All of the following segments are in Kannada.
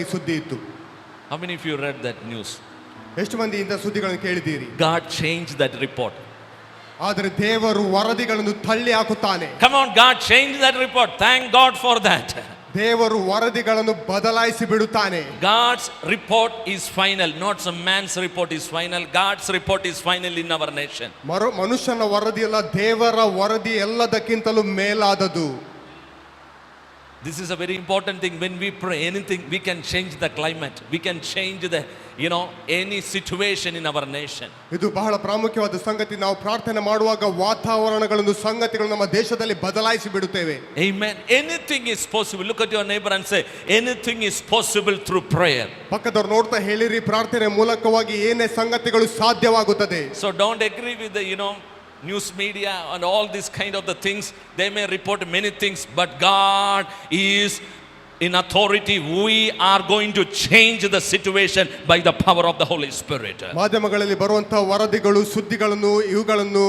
ಸುದ್ದಿ ಇತ್ತು. How many of you read that news? ಎಷ್ಟು ಮಂದಿ ಇಂಥ ಸುದ್ದಿಗಳನ್ನು ಕೇಳಿದ್ದೀರಿ? God changed that report. ಆದರೆ ದೇವರು ವರದಿಗಳನ್ನು ತಳ್ಳಿ ಹಾಕುತ್ತಾನೆ. Come on, God changed that report. Thank God for that. ದೇವರು ವರದಿಗಳನ್ನು ಬದಲಾಯಿಸಿ ಬಿಡುತ್ತಾನೆ. God's report is final, not some man's report is final. God's report is final in our nation. ಮನುಷ್ಯನ ವರದಿ ಅಲ್ಲ, ದೇವರ ವರದಿ ಎಲ್ಲದಕ್ಕಿಂತಲೂ ಮೇಲಾದದು. This is a very important thing. When we pray anything, we can change the climate. We can change the, any situation in our nation. ಇದು ಬಹಳ ಪ್ರಾಮುಖ್ಯವಾದ ಸಂಗತಿ. ನಾವು ಪ್ರಾರ್ಥನೆ ಮಾಡುವಾಗ ವಾತಾವರಣಗಳನ್ನು, ಸಂಗತಿಗಳನ್ನು ನಮ್ಮ ದೇಶದಲ್ಲಿ ಬದಲಾಯಿಸಿ ಬಿಡುತ್ತೇವೆ. Amen. Anything is possible. Look at your neighbor and say, anything is possible through prayer. ಪಕ್ಕದವರು ನೋಡ್ತಾ ಹೇಳಿರಿ, ಪ್ರಾರ್ಥನೆ ಮೂಲಕವಾಗಿ ಏನೇ ಸಂಗತಿಗಳು ಸಾಧ್ಯವಾಗುತ್ತದೆ. So don't agree with the, news media and all these kind of the things. They may report many things, but God is in authority. We are going to change the situation by the power of the Holy Spirit. ಮಾಧ್ಯಮಗಳಲ್ಲಿ ಬರುವಂತಹ ವರದಿಗಳು, ಸುದ್ದಿಗಳನ್ನು, ಇವುಗಳನ್ನು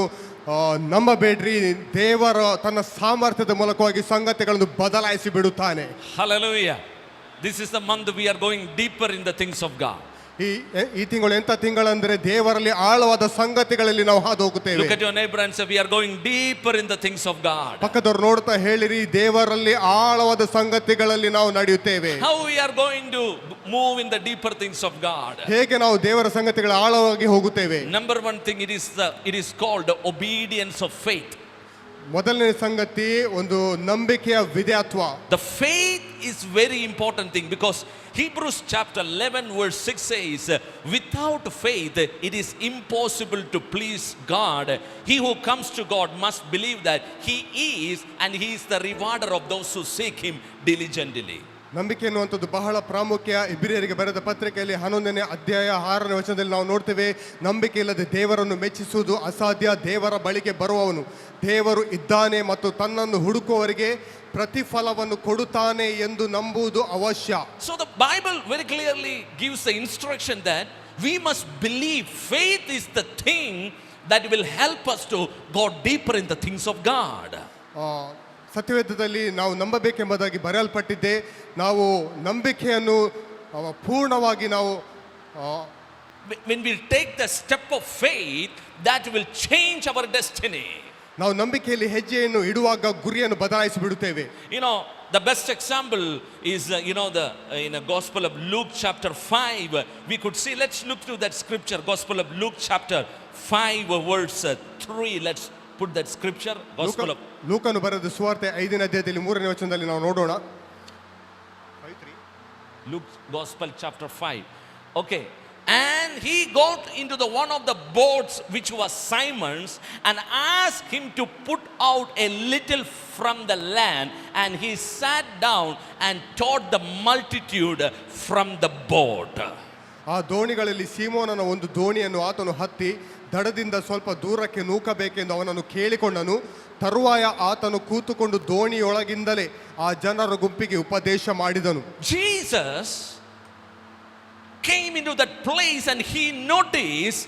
ನಂಬಬೇಡ್ರಿ. ದೇವರ ತನ್ನ ಸಾಮರ್ಥ್ಯದ ಮೂಲಕವಾಗಿ ಸಂಗತಿಗಳನ್ನು ಬದಲಾಯಿಸಿ ಬಿಡುತ್ತಾನೆ. Hallelujah. This is the month we are going deeper in the things of God. ಈ ತಿಂಗಳು ಎಂತ ತಿಂಗಳಂದ್ರೆ ದೇವರಲ್ಲಿ ಆಳವಾದ ಸಂಗತಿಗಳಲ್ಲಿ ನಾವು ಹಾದು ಹೋಗುತ್ತೇವೆ. Look at your neighbor and say, we are going deeper in the things of God. ಪಕ್ಕದವರು ನೋಡ್ತಾ ಹೇಳಿರಿ, ದೇವರಲ್ಲಿ ಆಳವಾದ ಸಂಗತಿಗಳಲ್ಲಿ ನಾವು ನಡೆಯುತ್ತೇವೆ. How we are going to move in the deeper things of God? ಹೇಗೆ ನಾವು ದೇವರ ಸಂಗತಿಗಳ ಆಳವಾಗಿ ಹೋಗುತ್ತೇವೆ? Number one thing, it is called obedience of faith. ಮೊದಲನೇ ಸಂಗತಿ ಒಂದು ನಂಬಿಕೆಯ ವಿಧೇಯತ್ವ. The faith is very important thing, because Hebrews chapter 11 verse 6 says, without faith it is impossible to please God. He who comes to God must believe that he is, and he is the rewarder of those who seek him diligently. ನಂಬಿಕೆ ಎನ್ನುವಂಥದ್ದು ಬಹಳ ಪ್ರಾಮುಖ್ಯ. ಇಬ್ರಿಯರಿಗೆ ಬರೆದ ಪತ್ರಿಕೆಯಲ್ಲಿ 11ನೇ ಅಧ್ಯಾಯ 6ನೇ ವಚನದಲ್ಲಿ ನಾವು ನೋಡ್ತೇವೆ, ನಂಬಿಕೆ ಇಲ್ಲದೆ ದೇವರನ್ನು ಮೆಚ್ಚಿಸುವುದು ಅಸಾಧ್ಯ. ದೇವರ ಬಳಿಗೆ ಬರುವವನು ದೇವರು ಇದ್ದಾನೆ ಮತ್ತು ತನ್ನನ್ನು ಹುಡುಕುವವರಿಗೆ ಪ್ರತಿಫಲವನ್ನು ಕೊಡುತ್ತಾನೆ ಎಂದು ನಂಬುವುದು ಅವಶ್ಯ. So the Bible very clearly gives the instruction that we must believe. Faith is the thing that will help us to go deeper in the things of God. ಸತ್ಯವೇದದಲ್ಲಿ ನಾವು ನಂಬಬೇಕೆಂಬುದಾಗಿ ಬರೆಯಲ್ಪಟ್ಟಿದ್ದೆ. ನಾವು ನಂಬಿಕೆಯನ್ನು ಪೂರ್ಣವಾಗಿ ನಾವು when we take the step of faith, that will change our destiny. ನಾವು ನಂಬಿಕೆಯಲ್ಲಿ ಹೆಜ್ಜೆಯನ್ನು ಇಡುವಾಗ ಗುರಿಯನ್ನು ಬದಲಾಯಿಸಿ ಬಿಡುತ್ತೇವೆ. The best example is in the Gospel of Luke chapter 5 we could see. Let's look through that scripture, Gospel of Luke chapter 5 verse 3. Let's put that scripture, Gospel of ಲೂಕನು ಬರೆದ ಸುವಾರ್ತೆ 5ನೇ ಅಧ್ಯಾಯದಲ್ಲಿ 3ನೇ ವಚನದಲ್ಲಿ ನಾವು ನೋಡೋಣ. Luke Gospel chapter 5. Okay. And he got into the one of the boats which was Simon's, and asked him to put out a little from the land, and he sat down and taught the multitude from the boat. ಆ ದೋಣಿಗಳಲ್ಲಿ ಸೀಮೋನನ ಒಂದು ದೋಣಿಯನ್ನು ಆತನು ಹತ್ತಿ ದಡದಿಂದ ಸ್ವಲ್ಪ ದೂರಕ್ಕೆ ನೂಕಬೇಕೆಂದು ಅವನನ್ನು ಕೇಳಿಕೊಂಡನು. ತರುವಾಯ ಆತನು ಕೂತುಕೊಂಡು ದೋಣಿಯೊಳಗಿಂದಲೇ ಆ ಜನರ ಗುಂಪಿಗೆ ಉಪದೇಶ ಮಾಡಿದನು. Jesus came into that place and he noticed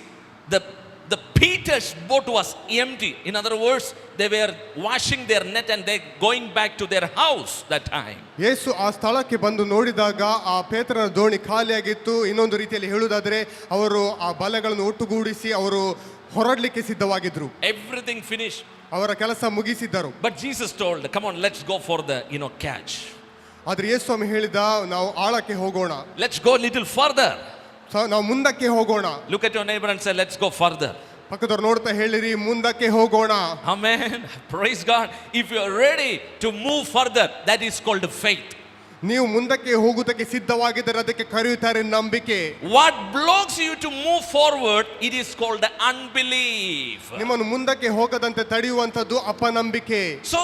the Peter's boat was empty. In other words, they were washing their net and they going back to their house that time. ಯೇಸು ಆ ಸ್ಥಳಕ್ಕೆ ಬಂದು ನೋಡಿದಾಗ ಆ ಪೇತ್ರನ ದೋಣಿ ಖಾಲಿಯಾಗಿತ್ತು. ಇನ್ನೊಂದು ರೀತಿಯಲ್ಲಿ ಹೇಳುವುದಾದರೆ ಅವರು ಆ ಬಲೆಗಳನ್ನು ಒಟ್ಟುಗೂಡಿಸಿ ಅವರು ಹೊರಡಲಿಕ್ಕೆ ಸಿದ್ಧವಾಗಿದ್ರು. Everything finished. ಅವರ ಕೆಲಸ ಮುಗಿಸಿದ್ದರು. But Jesus told, come on, let's go for the catch. ಆದ್ರೆ ಯೇಸು ಸ್ವಾಮಿ ಹೇಳಿದ, ನಾವು ಆಳಕ್ಕೆ ಹೋಗೋಣ. Let's go a little further. ನಾವು ಮುಂದಕ್ಕೆ ಹೋಗೋಣ. Look at your neighbor and say, let's go further. ಪಕ್ಕದವರು ನೋಡ್ತಾ ಹೇಳಿರಿ, ಮುಂದಕ್ಕೆ ಹೋಗೋಣ. Amen. Praise God. If you are ready to move further, that is called faith. ನೀವು ಮುಂದಕ್ಕೆ ಹೋಗುವುದಕ್ಕೆ ಸಿದ್ಧವಾಗಿದ್ದರೆ ಅದಕ್ಕೆ ಕರೆಯುತ್ತಾರೆ ನಂಬಿಕೆ. What blocks you to move forward, it is called unbelief. ನಿಮ್ಮನ್ನು ಮುಂದಕ್ಕೆ ಹೋಗದಂತೆ ತಡೆಯುವಂತದ್ದು ಅಪನಂಬಿಕೆ. So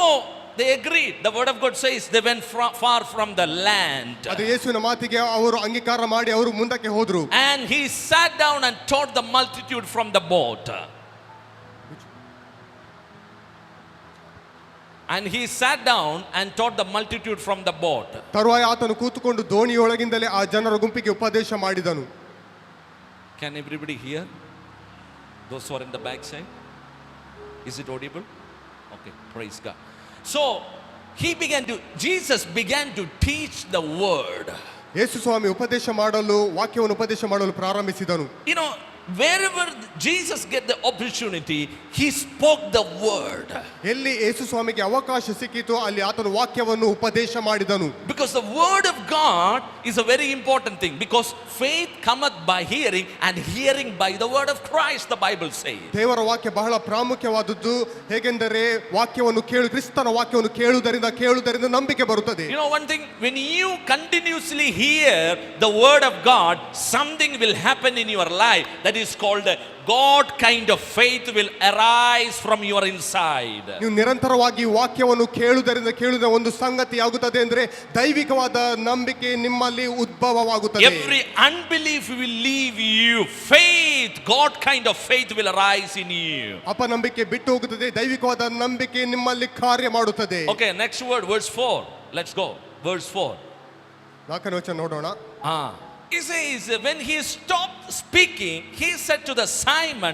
they agreed. The word of God says they went far from the land. ಅದು ಯೇಸುವಿನ ಮಾತಿಗೆ ಅವರು ಅಂಗೀಕಾರ ಮಾಡಿ ಅವರು ಮುಂದಕ್ಕೆ ಹೋದರು. And he sat down and taught the multitude from the boat. And he sat down and taught the multitude from the boat. ತರುವಾಯ ಆತನು ಕೂತುಕೊಂಡು ದೋಣಿಯೊಳಗಿಂದಲೇ ಆ ಜನರ ಗುಂಪಿಗೆ ಉಪದೇಶ ಮಾಡಿದನು. Can everybody hear? Those who are in the back side? Is it audible? Okay, praise God. So Jesus began to teach the word. ಯೇಸು ಸ್ವಾಮಿ ವಾಕ್ಯವನ್ನು ಉಪದೇಶ ಮಾಡಲು ಪ್ರಾರಂಭಿಸಿದನು. You know, wherever Jesus get the opportunity, he spoke the word. ಎಲ್ಲಿ ಯೇಸು ಸ್ವಾಮಿಗೆ ಅವಕಾಶ ಸಿಕ್ಕಿತು ಅಲ್ಲಿ ಆತನು ವಾಕ್ಯವನ್ನು ಉಪದೇಶ ಮಾಡಿದನು. Because the word of God is a very important thing, because faith cometh by hearing and hearing by the word of Christ, the Bible says. ದೇವರ ವಾಕ್ಯ ಬಹಳ ಪ್ರಾಮುಖ್ಯವಾದದ್ದು. ಹೇಗೆಂದರೆ ಕ್ರಿಸ್ತನ ವಾಕ್ಯವನ್ನು ಕೇಳುವುದರಿಂದ ನಂಬಿಕೆ ಬರುತ್ತದೆ. You know one thing, when you continuously hear the word of God, something will happen in your life that is called God kind of faith will arise from your inside. ನೀವು ನಿರಂತರವಾಗಿ ವಾಕ್ಯವನ್ನು ಕೇಳುವುದರಿಂದ ಒಂದು ಸಂಗತಿ ಆಗುತ್ತದೆ ಅಂದರೆ ದೈವಿಕವಾದ ನಂಬಿಕೆ ನಿಮ್ಮಲ್ಲಿ ಉದ್ಭವವಾಗುತ್ತದೆ. Every unbelief will leave you. Faith, God kind of faith will arise in you. ಅಪನಂಬಿಕೆ ಬಿಟ್ಟು ಹೋಗುತ್ತದೆ, ದೈವಿಕವಾದ ನಂಬಿಕೆ ನಿಮ್ಮಲ್ಲಿ ಕಾರ್ಯ ಮಾಡುತ್ತದೆ. Okay, next word, verse 4. Let's go. Verse 4. 4ನೇ ವಚನ ನೋಡೋಣ. He says, when he stopped speaking, he said to the Simon,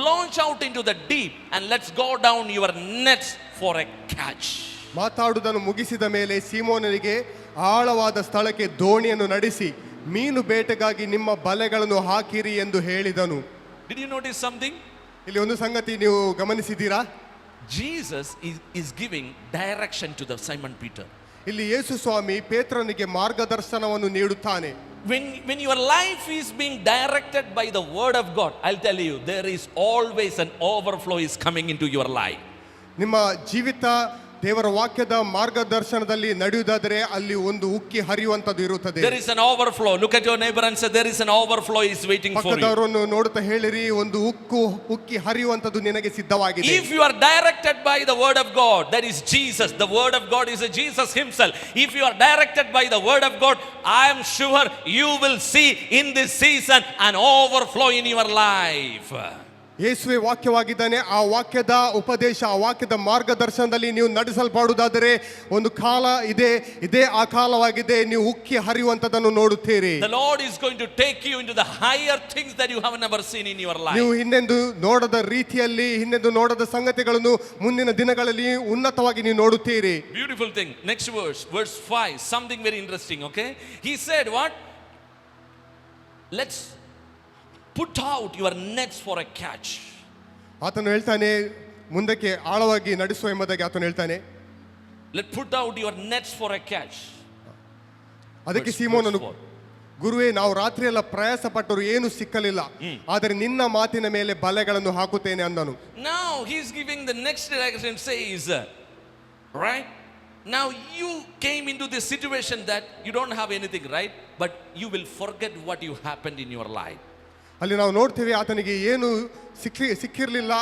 launch out into the deep and let's go down your nets for a catch. ಮಾತಾಡುವುದನ್ನು ಮುಗಿಸಿದ ಮೇಲೆ ಸೀಮೋನನಿಗೆ ಆಳವಾದ ಸ್ಥಳಕ್ಕೆ ದೋಣಿಯನ್ನು ನಡೆಸಿ ಮೀನು ಬೇಟೆಗಾಗಿ ನಿಮ್ಮ ಬಲೆಗಳನ್ನು ಹಾಕಿರಿ ಎಂದು ಹೇಳಿದನು. Did you notice something? ಇಲ್ಲಿ ಒಂದು ಸಂಗತಿ ನೀವು ಗಮನಿಸಿದ್ದೀರಾ? Jesus is giving direction to the Simon Peter. ಇಲ್ಲಿ ಯೇಸು ಸ್ವಾಮಿ ಪೇತ್ರನಿಗೆ ಮಾರ್ಗದರ್ಶನವನ್ನು ನೀಡುತ್ತಾನೆ. When your life is being directed by the word of God, I'll tell you, there is always an overflow is coming into your life. ನಿಮ್ಮ ಜೀವಿತ ದೇವರ ವಾಕ್ಯದ ಮಾರ್ಗದರ್ಶನದಲ್ಲಿ ನಡೆಯುವುದಾದರೆ ಅಲ್ಲಿ ಒಂದು ಉಕ್ಕಿ ಹರಿಯುವಂತದ್ದು ಇರುತ್ತದೆ. There is an overflow. Look at your neighbor and say, there is an overflow is waiting for you. ಪಕ್ಕದವರನ್ನು ನೋಡುತ್ತಾ ಹೇಳಿರಿ, ಒಂದು ಉಕ್ಕಿ ಹರಿಯುವಂತದ್ದು ನಿನಗೆ ಸಿದ್ಧವಾಗಿದೆ. If you are directed by the word of God, that is Jesus. The word of God is Jesus himself. If you are directed by the word of God, I am sure you will see in this season an overflow in your life. ಯೇಸುವೆ ವಾಕ್ಯವಾಗಿದ್ದಾನೆ. ಆ ವಾಕ್ಯದ ಉಪದೇಶ, ಆ ವಾಕ್ಯದ ಮಾರ್ಗದರ್ಶನದಲ್ಲಿ ನೀವು ನಡೆಸಲ್ಪಡುವುದಾದರೆ ಒಂದು ಕಾಲ ಇದೇ ಆ ಕಾಲವಾಗಿದೆ, ನೀವು ಉಕ್ಕಿ ಹರಿಯುವಂತದನ್ನು ನೋಡುತ್ತೀರಿ. The Lord is going to take you into the higher things that you have never seen in your life. ನೀವು ಹಿಂದೆಂದು ನೋಡದ ರೀತಿಯಲ್ಲಿ, ಹಿಂದೆಂದು ನೋಡದ ಸಂಗತಿಗಳನ್ನು ಮುಂದಿನ ದಿನಗಳಲ್ಲಿ ಉನ್ನತವಾಗಿ ನೀವು ನೋಡುತ್ತೀರಿ. Beautiful thing. Next verse 5, something very interesting, okay? He said what? Let's put out your nets for a catch. ಆತನು ಹೇಳ್ತಾನೆ, ಮುಂದಕ್ಕೆ ಆಳವಾಗಿ ನಡೆಸುವ ಎಂಬುದಾಗಿ ಆತನು ಹೇಳ್ತಾನೆ. Let's put out your nets for a catch. ಅದಕ್ಕೆ ಸೀಮೋನನು, ಗುರುವೇ, ನಾವು ರಾತ್ರಿ ಎಲ್ಲ ಪ್ರಯಾಸ ಪಟ್ಟರು ಏನು ಸಿಕ್ಕಲಿಲ್ಲ, ಆದರೆ ನಿನ್ನ ಮಾತಿನ ಮೇಲೆ ಬಲೆಗಳನ್ನು ಹಾಕುತ್ತೇನೆ ಅಂದನು. Now he is giving the next direction, says, right? Now you came into this situation that you don't have anything, right? But you will forget what you happened in your life. ಅಲ್ಲಿ ನಾವು ನೋಡ್ತೇವೆ ಆತನಿಗೆ ಏನು ಸಿಕ್ಕಿರಲಿಲ್ಲ,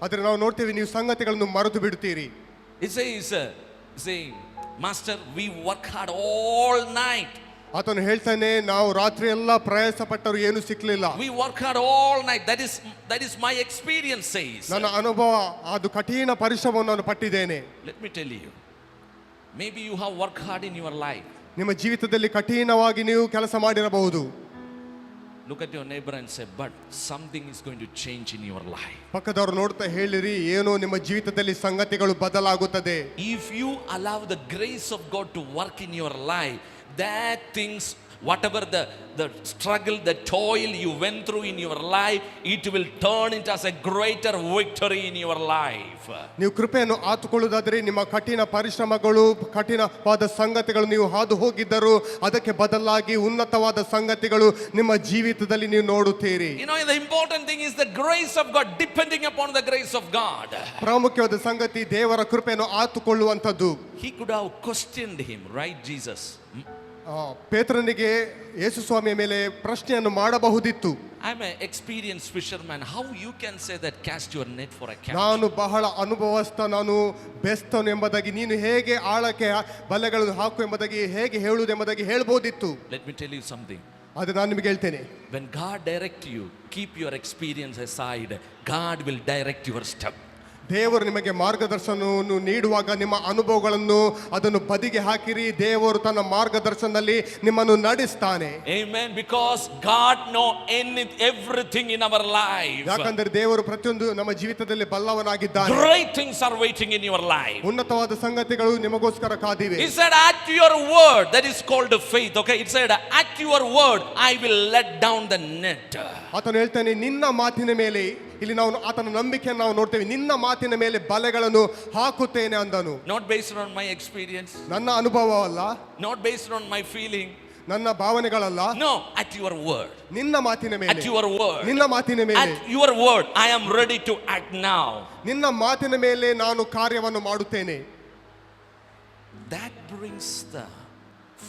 ಆದರೆ ನಾವು ನೋಡ್ತೇವೆ ನೀವು ಸಂಗತಿಗಳನ್ನು ಮರೆತು ಬಿಡುತ್ತೀರಿ. It says, saying, Master, we work hard all night. ಆತನು ಹೇಳ್ತಾನೆ, ನಾವು ರಾತ್ರಿ ಎಲ್ಲ ಪ್ರಯಾಸ ಪಟ್ಟರು ಏನು ಸಿಕ್ಕಲಿಲ್ಲ. We work hard all night. That is my experience, says. ನನ್ನ ಅನುಭವ, ಅದು ಕಠಿಣ ಪರಿಶ್ರಮವನ್ನು ನಾನು ಪಟ್ಟಿದ್ದೇನೆ. Let me tell you, maybe you have worked hard in your life. ನಿಮ್ಮ ಜೀವಿತದಲ್ಲಿ ಕಠಿಣವಾಗಿ ನೀವು ಕೆಲಸ ಮಾಡಿರಬಹುದು. Look at your neighbor and say, but something is going to change in your life. ಪಕ್ಕದವರು ನೋಡ್ತಾ ಹೇಳಿರಿ, ಏನೋ ನಿಮ್ಮ ಜೀವಿತದಲ್ಲಿ ಸಂಗತಿಗಳು ಬದಲಾಗುತ್ತದೆ. If you allow the grace of God to work in your life, that things, whatever the struggle, the toil you went through in your life, it will turn into as a greater victory in your life. ನೀವು ಕೃಪೆಯನ್ನು ಆತುಕೊಳ್ಳುವುದಾದರೆ ನಿಮ್ಮ ಕಠಿಣ ಪರಿಶ್ರಮಗಳು, ಕಠಿಣವಾದ ಸಂಗತಿಗಳು ನೀವು ಹಾದು ಹೋಗಿದ್ದರು, ಅದಕ್ಕೆ ಬದಲಾಗಿ ಉನ್ನತವಾದ ಸಂಗತಿಗಳು ನಿಮ್ಮ ಜೀವಿತದಲ್ಲಿ ನೀವು ನೋಡುತ್ತೀರಿ. You know, the important thing is the grace of God, depending upon the grace of God. ಪ್ರಾಮುಖ್ಯವಾದ ಸಂಗತಿ ದೇವರ ಕೃಪೆಯನ್ನು ಆತುಕೊಳ್ಳುವಂತದ್ದು. He could have questioned him, right, Jesus? ಪೇತ್ರನಿಗೆ ಯೇಸು ಸ್ವಾಮಿಯ ಮೇಲೆ ಪ್ರಶ್ನೆಯನ್ನು ಮಾಡಬಹುದಿತ್ತು. I'm an experienced fisherman. How you can say that cast your net for a catch? ನಾನು ಬಹಳ ಅನುಭವಸ್ಥ, ನಾನು ಬೆಸ್ತನು ಎಂಬುದಾಗಿ, ನೀನು ಹೇಗೆ ಆಳಕ್ಕೆ ಬಲೆಗಳನ್ನು ಹಾಕು ಎಂಬುದಾಗಿ ಹೇಗೆ ಹೇಳುವುದು ಎಂಬುದಾಗಿ ಹೇಳ್ಬೋದಿತ್ತು. Let me tell you something. ಅದು ನಾನು ನಿಮಗೆ ಹೇಳ್ತೇನೆ, when God direct you, keep your experience aside. God will direct your step. ದೇವರು ನಿಮಗೆ ಮಾರ್ಗದರ್ಶನವನ್ನು ನೀಡುವಾಗ ನಿಮ್ಮ ಅನುಭವಗಳನ್ನು ಅದನ್ನು ಬದಿಗೆ ಹಾಕಿರಿ. ದೇವರು ತನ್ನ ಮಾರ್ಗದರ್ಶನದಲ್ಲಿ ನಿಮ್ಮನ್ನು ನಡೆಸ್ತಾನೆ. Amen. Because God know everything in our life. ಯಾಕಂದ್ರೆ ದೇವರು ಪ್ರತಿಯೊಂದು ನಮ್ಮ ಜೀವಿತದಲ್ಲಿ ಬಲ್ಲವನಾಗಿದ್ದಾನೆ. Great things are waiting in your life. ಉನ್ನತವಾದ ಸಂಗತಿಗಳು ನಿಮಗೋಸ್ಕರ ಕಾದಿವೆ. He said, at your word, that is called faith. Okay, it said, at your word I will let down the net. ಆತನು ಹೇಳ್ತಾನೆ, ನಿನ್ನ ಮಾತಿನ ಮೇಲೆ, ಇಲ್ಲಿ ನಾವು ಆತನ ನಂಬಿಕೆಯನ್ನು ನಾವು ನೋಡ್ತೇವೆ, ನಿನ್ನ ಮಾತಿನ ಮೇಲೆ ಬಲೆಗಳನ್ನು ಹಾಕುತ್ತೇನೆ ಅಂದನು. Not based on my experience, ನನ್ನ ಅನುಭವವಲ್ಲ, not based on my feeling, ನನ್ನ ಭಾವನೆಗಳಲ್ಲ, no, at your word, ನಿನ್ನ ಮಾತಿನ ಮೇಲೆ, at your word, ನಿನ್ನ ಮಾತಿನ ಮೇಲೆ, at your word I am ready to act now. ನಿನ್ನ ಮಾತಿನ ಮೇಲೆ ನಾನು ಕಾರ್ಯವನ್ನು ಮಾಡುತ್ತೇನೆ. That brings the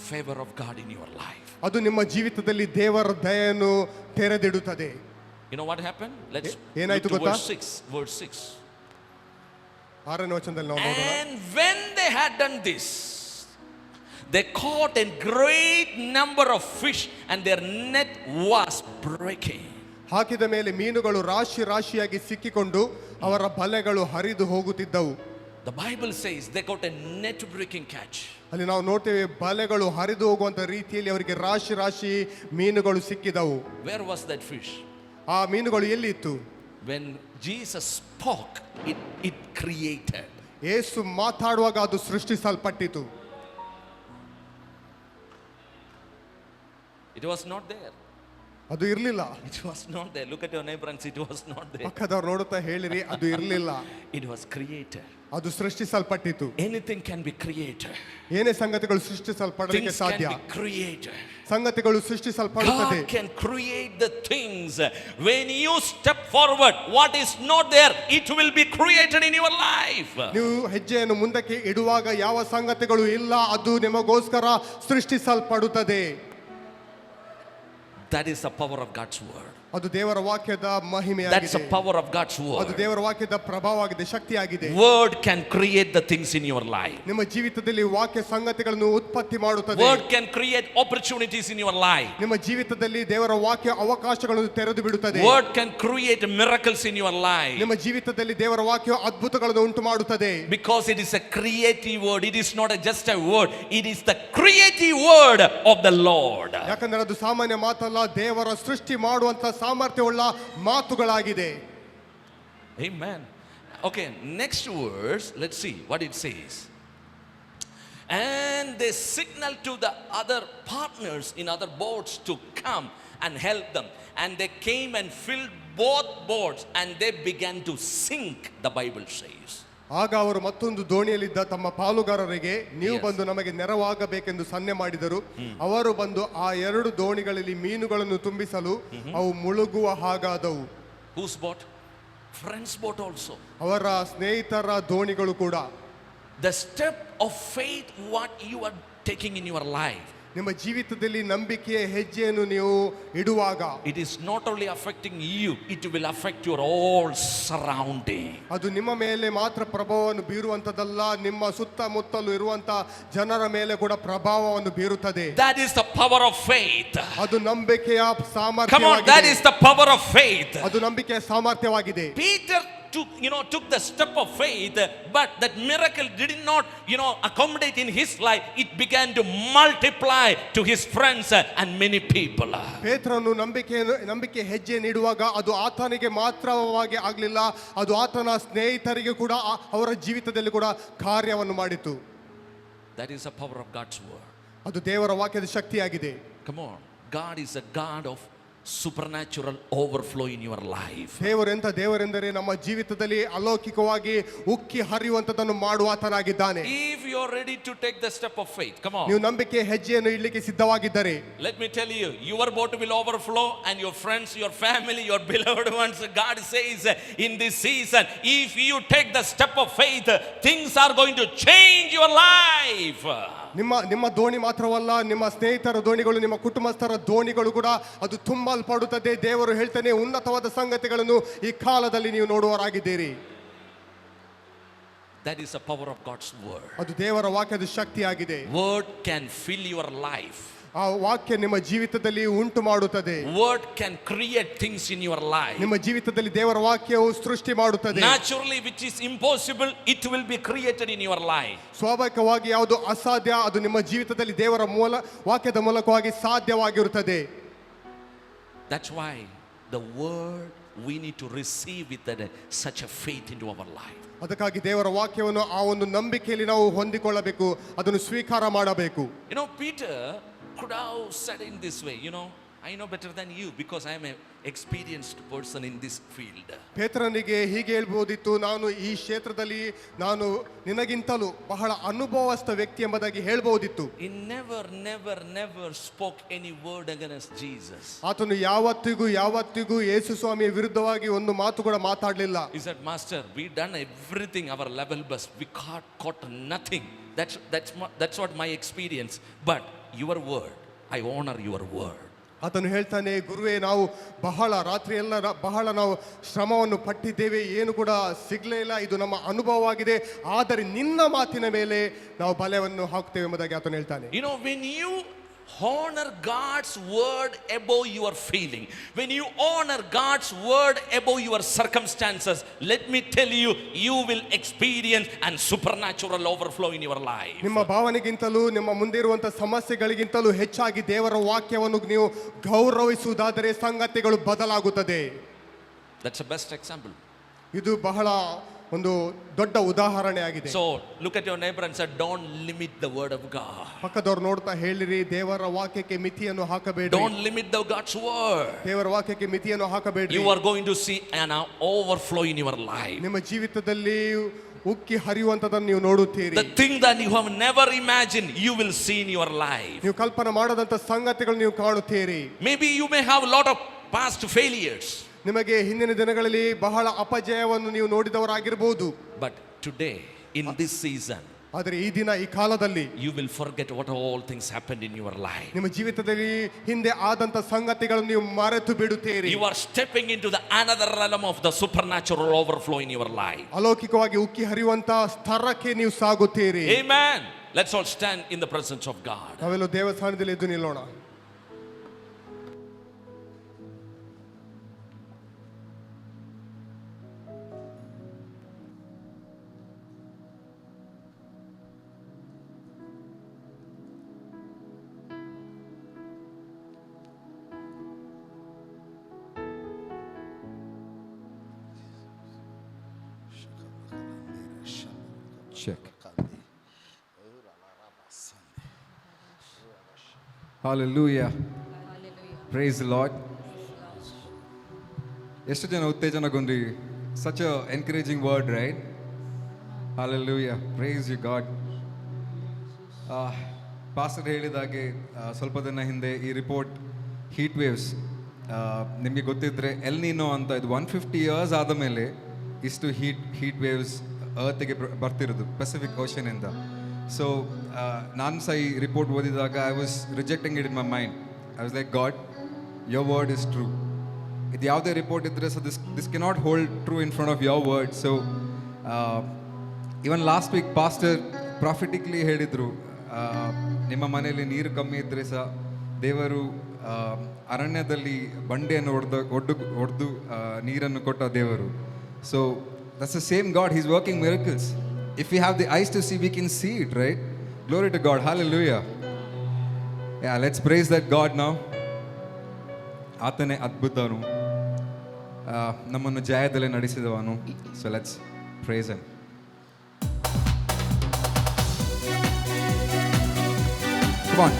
favor of God in your life. ಅದು ನಿಮ್ಮ ಜೀವಿತದಲ್ಲಿ ದೇವರ ದಯೆಯನ್ನು ತೆರೆದಿಡುತ್ತದೆ. You know what happened? Let's ಏನಾಯ್ತು look to ಗೊತ್ತಾ? verse 6. 6ನೇ ವಚನದಲ್ಲಿ ನಾವು ನೋಡೋಣ. And when they had done this, they caught a great number of fish and their net was breaking. ಹಾಕಿದ ಮೇಲೆ ಮೀನುಗಳು ರಾಶಿ ರಾಶಿಯಾಗಿ ಸಿಕ್ಕಿಕೊಂಡು ಅವರ ಬಲೆಗಳು ಹರಿದು ಹೋಗುತ್ತಿದ್ದವು. The Bible says they got a net breaking catch. ಅಲ್ಲಿ ನಾವು ನೋಡ್ತೇವೆ, ಬಲೆಗಳು ಹರಿದು ಹೋಗುವಂತ ರೀತಿಯಲ್ಲಿ ಅವರಿಗೆ ರಾಶಿ ರಾಶಿ ಮೀನುಗಳು ಸಿಕ್ಕಿದವು. Where was that fish? ಆ ಮೀನುಗಳು ಎಲ್ಲಿ ಇತ್ತು? When Jesus spoke, it created. ಯೇಸು ಮಾತಾಡುವಾಗ ಅದು ಸೃಷ್ಟಿಸಲ್ಪಟ್ಟಿತು. It was not there. ಅದು ಇರಲಿಲ್ಲ. It was not there. Look at your neighbor and say, it was not there. ಪಕ್ಕದವ್ರು ನೋಡುತ್ತಾ ಹೇಳಿರಿ, ಅದು ಇರಲಿಲ್ಲ, It was created. ಅದು ಸೃಷ್ಟಿಸಲ್ಪಟ್ಟಿತು. Anything can be created. ಏನೇ ಸಂಗತಿಗಳು ಸೃಷ್ಟಿಸಲ್ಪಡಲಿಕ್ಕೆ Things ಸಾಧ್ಯ. can be created. ಸಂಗತಿಗಳು ಸೃಷ್ಟಿಸಲ್ಪಡುತ್ತದೆ. God can create the things. When you step forward, what is not there, it will be created in your life. ನೀವು ಹೆಜ್ಜೆಯನ್ನು ಮುಂದಕ್ಕೆ ಇಡುವಾಗ ಯಾವ ಸಂಗತಿಗಳು ಇಲ್ಲ, ಅದು ನಿಮಗೋಸ್ಕರ ಸೃಷ್ಟಿಸಲ್ಪಡುತ್ತದೆ. That is the power of God's word. ಅದು ದೇವರ ವಾಕ್ಯದ That's the ಮಹಿಮೆಯಾಗಿದೆ. power of God's ಅದು word. ದೇವರ ವಾಕ್ಯದ ಪ್ರಭಾವವಾಗಿದೆ, ಶಕ್ತಿಯಾಗಿದೆ. Word can create the things in your life. ನಿಮ್ಮ ಜೀವಿತದಲ್ಲಿ ವಾಕ್ಯ ಸಂಗತಿಗಳನ್ನು ಉತ್ಪತ್ತಿ ಮಾಡುತ್ತದೆ. Word can create opportunities in your life. ನಿಮ್ಮ ಜೀವಿತದಲ್ಲಿ ದೇವರ ವಾಕ್ಯ ಅವಕಾಶಗಳನ್ನು ತೆರೆದು ಬಿಡುತ್ತದೆ. Word can create miracles in your life. ನಿಮ್ಮ ಜೀವಿತದಲ್ಲಿ ದೇವರ ವಾಕ್ಯ ಅದ್ಭುತಗಳನ್ನು ಉಂಟು ಮಾಡುತ್ತದೆ. Because it is a creative word. It is not just a word. It is the creative word of the Lord. ಯಾಕಂದ್ರೆ ಅದು ಸಾಮಾನ್ಯ ಮಾತಲ್ಲ, ದೇವರ ಸೃಷ್ಟಿ ಮಾಡುವಂತ ಸಾಮರ್ಥ್ಯವುಳ್ಳ ಮಾತುಗಳಾಗಿದೆ. Amen. Okay, next verse, let's see what it says. And they signaled to the other partners in other boats to come and help them. And they came and filled both boats and they began to sink, the Bible says. ಆಗ ಅವರು ಮತ್ತೊಂದು ದೋಣಿಯಲ್ಲಿದ್ದ ತಮ್ಮ ಪಾಲುಗಾರರಿಗೆ, ನೀವು Yes. ಬಂದು ನಮಗೆ ನೆರವಾಗಬೇಕೆಂದು ಸನ್ನೆ ಮಾಡಿದರು. ಅವರು ಬಂದು ಆ ಎರಡು ದೋಣಿಗಳಲ್ಲಿ ಮೀನುಗಳನ್ನು ತುಂಬಿಸಲು ಅವು ಮುಳುಗುವ ಹಾಗಾದವು. Whose boat? Friend's boat also. ಅವರ ಸ್ನೇಹಿತರ ದೋಣಿಗಳು ಕೂಡ. The step of faith, what you are taking in your life, ನಿಮ್ಮ ಜೀವಿತದಲ್ಲಿ ನಂಬಿಕೆಯ ಹೆಜ್ಜೆಯನ್ನು ನೀವು ಇಡುವಾಗ it is not only affecting you, it will affect your all surrounding. ಅದು ನಿಮ್ಮ ಮೇಲೆ ಮಾತ್ರ ಪ್ರಭಾವವನ್ನು ಬೀರುವಂತದಲ್ಲ, ನಿಮ್ಮ ಸುತ್ತಮುತ್ತಲು ಇರುವಂತ ಜನರ ಮೇಲೆ ಕೂಡ ಪ್ರಭಾವವನ್ನು ಬೀರುತ್ತದೆ. That is the power of faith. ಅದು ನಂಬಿಕೆಯ Come on, that ಸಾಮರ್ಥ್ಯವಾಗಿದೆ. is the power of faith. ಅದು ನಂಬಿಕೆಯ ಸಾಮರ್ಥ್ಯವಾಗಿದೆ. Peter took the step of faith, but that miracle did not, accommodate in his life. It began to multiply to his friends and many people. ಪೇತ್ರನು ನಂಬಿಕೆ ಹೆಜ್ಜೆ ನೀಡುವಾಗ ಅದು ಆತನಿಗೆ ಮಾತ್ರವಾಗಿ ಆಗಲಿಲ್ಲ, ಅದು ಆತನ ಸ್ನೇಹಿತರಿಗೆ ಕೂಡ ಅವರ ಜೀವಿತದಲ್ಲಿ ಕೂಡ ಕಾರ್ಯವನ್ನು ಮಾಡಿತು. That is the power of God's word. ಅದು ದೇವರ ವಾಕ್ಯದ ಶಕ್ತಿಯಾಗಿದೆ. Come on, God is a God of supernatural overflow in your life. ದೇವರು ಎಂತ ದೇವರೆಂದರೆ ನಮ್ಮ ಜೀವಿತದಲ್ಲಿ ಅಲೌಕಿಕವಾಗಿ ಉಕ್ಕಿ ಹರಿಯುವಂತದನ್ನು ಮಾಡುವ ಆತನಾಗಿದ್ದಾನೆ. If you are ready to take the step of faith, come on. ನೀವು ನಂಬಿಕೆ ಹೆಜ್ಜೆಯನ್ನು ಇಡ್ಲಿಕ್ಕೆ ಸಿದ್ಧವಾಗಿದ್ದರೆ, Let me tell you, your boat will overflow and your friends, your family, your beloved ones. God says in this season, if you take the step of faith, things are going to change your life. ನಿಮ್ಮ ದೋಣಿ ಮಾತ್ರವಲ್ಲ, ನಿಮ್ಮ ಸ್ನೇಹಿತರ ದೋಣಿಗಳು, ನಿಮ್ಮ ಕುಟುಂಬಸ್ಥರ ದೋಣಿಗಳು ಕೂಡ ಅದು ತುಂಬಲ್ಪಡುತ್ತದೆ. ದೇವರು ಹೇಳ್ತಾನೆ, ಉನ್ನತವಾದ ಸಂಗತಿಗಳನ್ನು ಈ ಕಾಲದಲ್ಲಿ ನೀವು ನೋಡುವರಾಗಿದ್ದೀರಿ. That is the power of God's word. ಅದು ದೇವರ ವಾಕ್ಯದ ಶಕ್ತಿಯಾಗಿದೆ. Word can fill your life. ಆ ವಾಕ್ಯ ನಿಮ್ಮ ಜೀವಿತದಲ್ಲಿ ಉಂಟು ಮಾಡುತ್ತದೆ. Word can create things in your life. ನಿಮ್ಮ ಜೀವಿತದಲ್ಲಿ ದೇವರ ವಾಕ್ಯವು ಸೃಷ್ಟಿ ಮಾಡುತ್ತದೆ. Naturally, which is impossible, it will be created in your life. ಸ್ವಾಭಾವಿಕವಾಗಿ ಯಾವುದು ಅಸಾಧ್ಯ ಅದು ನಿಮ್ಮ ಜೀವಿತದಲ್ಲಿ ದೇವರ ವಾಕ್ಯದ ಮೂಲಕವಾಗಿ ಸಾಧ್ಯವಾಗಿರುತ್ತದೆ. That's why the word we need to receive with such a faith into our life. ಅದಕ್ಕಾಗಿ ದೇವರ ವಾಕ್ಯವನ್ನು ಆ ಒಂದು ನಂಬಿಕೆಯಲ್ಲಿ ನಾವು ಹೊಂದಿಕೊಳ್ಳಬೇಕು, ಅದನ್ನು ಸ್ವೀಕಾರ ಮಾಡಬೇಕು. Peter could have said in this way, I know better than you because I am an experienced person in this field. ಪೇತ್ರನಿಗೆ ಹೀಗೆ ಹೇಳ್ಬೋದಿತ್ತು, ನಾನು ಈ ಕ್ಷೇತ್ರದಲ್ಲಿ ನಾನು ನಿನಗಿಂತಲೂ ಬಹಳ ಅನುಭವಸ್ಥ ವ್ಯಕ್ತಿ ಎಂಬುದಾಗಿ ಹೇಳ್ಬೋದಿತ್ತು. He never spoke any word against Jesus. ಆತನು ಯಾವತ್ತಿಗೂ ಯೇಸು ಸ್ವಾಮಿಯ ವಿರುದ್ಧವಾಗಿ ಒಂದು ಮಾತು ಕೂಡ ಮಾತಾಡಲಿಲ್ಲ. He said, Master, we done everything our level best. We caught nothing. That's what my experience. But your word, I honor your word. ಆತನು ಹೇಳ್ತಾನೆ, ಗುರುವೇ, ನಾವು ಬಹಳ ರಾತ್ರಿ ಎಲ್ಲ ಬಹಳ ನಾವು ಶ್ರಮವನ್ನು ಪಟ್ಟಿದ್ದೇವೆ, ಏನು ಕೂಡ ಸಿಗ್ಲೇ ಇಲ್ಲ, ಇದು ನಮ್ಮ ಅನುಭವವಾಗಿದೆ, ಆದರೆ ನಿನ್ನ ಮಾತಿನ ಮೇಲೆ ನಾವು ಬಲೆಯನ್ನು ಹಾಕ್ತೇವೆ ಎಂಬುದಾಗಿ ಆತನು ಹೇಳ್ತಾನೆ. When you honor God's word above your feeling, when you honor God's word above your circumstances, let me tell you, you will experience an supernatural overflow in your life. ನಿಮ್ಮ ಭಾವನೆಗಿಂತಲೂ ನಿಮ್ಮ ಮುಂದೆ ಇರುವಂತಹ ಸಮಸ್ಯೆಗಳಿಗಿಂತಲೂ ಹೆಚ್ಚಾಗಿ ದೇವರ ವಾಕ್ಯವನ್ನು ನೀವು ಗೌರವಿಸುವುದಾದರೆ ಸಂಗತಿಗಳು ಬದಲಾಗುತ್ತದೆ. That's the best example. ಇದು ಬಹಳ ಒಂದು ದೊಡ್ಡ ಉದಾಹರಣೆ ಆಗಿದೆ. So look at your neighbor and say, don't limit the word of God. ಪಕ್ಕದವರು ನೋಡ್ತಾ ಹೇಳಿರಿ, ದೇವರ ವಾಕ್ಯಕ್ಕೆ ಮಿತಿಯನ್ನು ಹಾಕಬೇಡಿ. Don't limit the God's word. ದೇವರ ವಾಕ್ಯಕ್ಕೆ ಮಿತಿಯನ್ನು ಹಾಕಬೇಡಿ. You are going to see an overflow in your life. ನಿಮ್ಮ ಜೀವಿತದಲ್ಲಿ ಉಕ್ಕಿ ಹರಿಯುವಂತದನ್ನು ನೀವು ನೋಡುತ್ತೀರಿ. The thing that you have never imagined, you will see in your life. ನೀವು ಕಲ್ಪನೆ ಮಾಡದಂತ ಸಂಗತಿಗಳು ನೀವು ಕಾಣುತ್ತೀರಿ. Maybe you may have a lot of past failures. ನಿಮಗೆ ಹಿಂದಿನ ದಿನಗಳಲ್ಲಿ ಬಹಳ ಅಪಜಯವನ್ನು ನೀವು ನೋಡಿದವರಾಗಿರಬಹುದು. But today, in this season, ಆದರೆ ಈ ದಿನ ಈ ಕಾಲದಲ್ಲಿ you will forget what all things happened in your life. ನಿಮ್ಮ ಜೀವಿತದಲ್ಲಿ ಹಿಂದೆ ಆದಂತ ಸಂಗತಿಗಳನ್ನು ನೀವು ಮರೆತು ಬಿಡುತ್ತೀರಿ. You are stepping into the another realm of the supernatural overflow in your life. ಅಲೌಕಿಕವಾಗಿ ಉಕ್ಕಿ ಹರಿಯುವಂತ ಸ್ತರಕ್ಕೆ ನೀವು ಸಾಗುತ್ತೀರಿ. Amen. Let's all stand in the presence of God. ನಾವೆಲ್ಲ ದೇವಸ್ಥಾನದಲ್ಲಿ ಎದ್ದು ನಿಲ್ಲೋಣ. Check. Hallelujah. Praise the Lord. ಎಷ್ಟು ಜನ ಉತ್ತೇಜನಗೊಂಡ್ರಿ? Such a encouraging word, right? Hallelujah. Praise you God. Pastor ಹೇಳಿದಾಗೆ ಸ್ವಲ್ಪ ದಿನ ಹಿಂದೆ ಈ ರಿಪೋರ್ಟ್ ಹೀಟ್ ವೇವ್ಸ್ ನಿಮಗೆ ಗೊತ್ತಿದ್ರೆ ಎಲ್ ನೀನೋ ಅಂತ ಇದು 150 years ಆದ ಮೇಲೆ ಇಷ್ಟು ಹೀಟ್ ವೇವ್ಸ್ ಅರ್ತ್ಗೆ ಬರ್ತಿರೋದು ಪೆಸಿಫಿಕ್ ಓಷನಿಂದ. ಸೊ ನಾನು ಸಹ ಈ ರಿಪೋರ್ಟ್ ಓದಿದಾಗ I was rejecting it in my mind. I was like, God, your word is true. ಇದು ಯಾವುದೇ ರಿಪೋರ್ಟ್ ಇದ್ದರೆ so this cannot hold true in front of your word. So even last week pastor prophetically ಹೇಳಿದರು, ನಿಮ್ಮ ಮನೆಯಲ್ಲಿ ನೀರು ಕಮ್ಮಿ ಇದ್ದರೆ ಸಹ ದೇವರು ಅರಣ್ಯದಲ್ಲಿ ಬಂಡೆಯನ್ನು ಹೊಡೆದು ನೀರನ್ನು ಕೊಟ್ಟ ದೇವರು. So that's the same God. He's working miracles. If we have the eyes to see, we can see it, right? Glory to God. Hallelujah. Yeah, let's praise that God now. ಆತನೇ ಅದ್ಭುತನು, ನಮ್ಮನ್ನು ಜಯದಲ್ಲಿ ನಡೆಸಿದವನು. So let's praise him. Come on.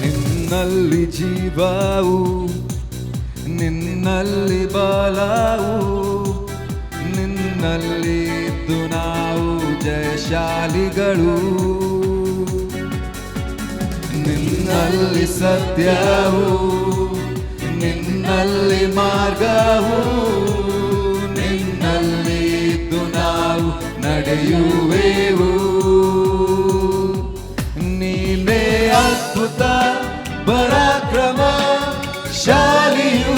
ನಿನ್ನಲ್ಲಿ ಜೀವವು, ನಿನ್ನಲ್ಲಿ ಬಲವು, ನಿನ್ನಲ್ಲಿ ಇದ್ದು ನಾವು ಜಯಶಾಲಿಗಳು. ನಿನ್ನಲ್ಲಿ ಸತ್ಯವು, ನಿನ್ನಲ್ಲಿ ಮಾರ್ಗವು, ನಿನ್ನಲ್ಲಿ ಇದ್ದು ನಾವು ನಡೆಯುವೆವು. ನೀನೇ ಅದ್ಭುತ ಪರಾಕ್ರಮ ಶಾಲಿಯು,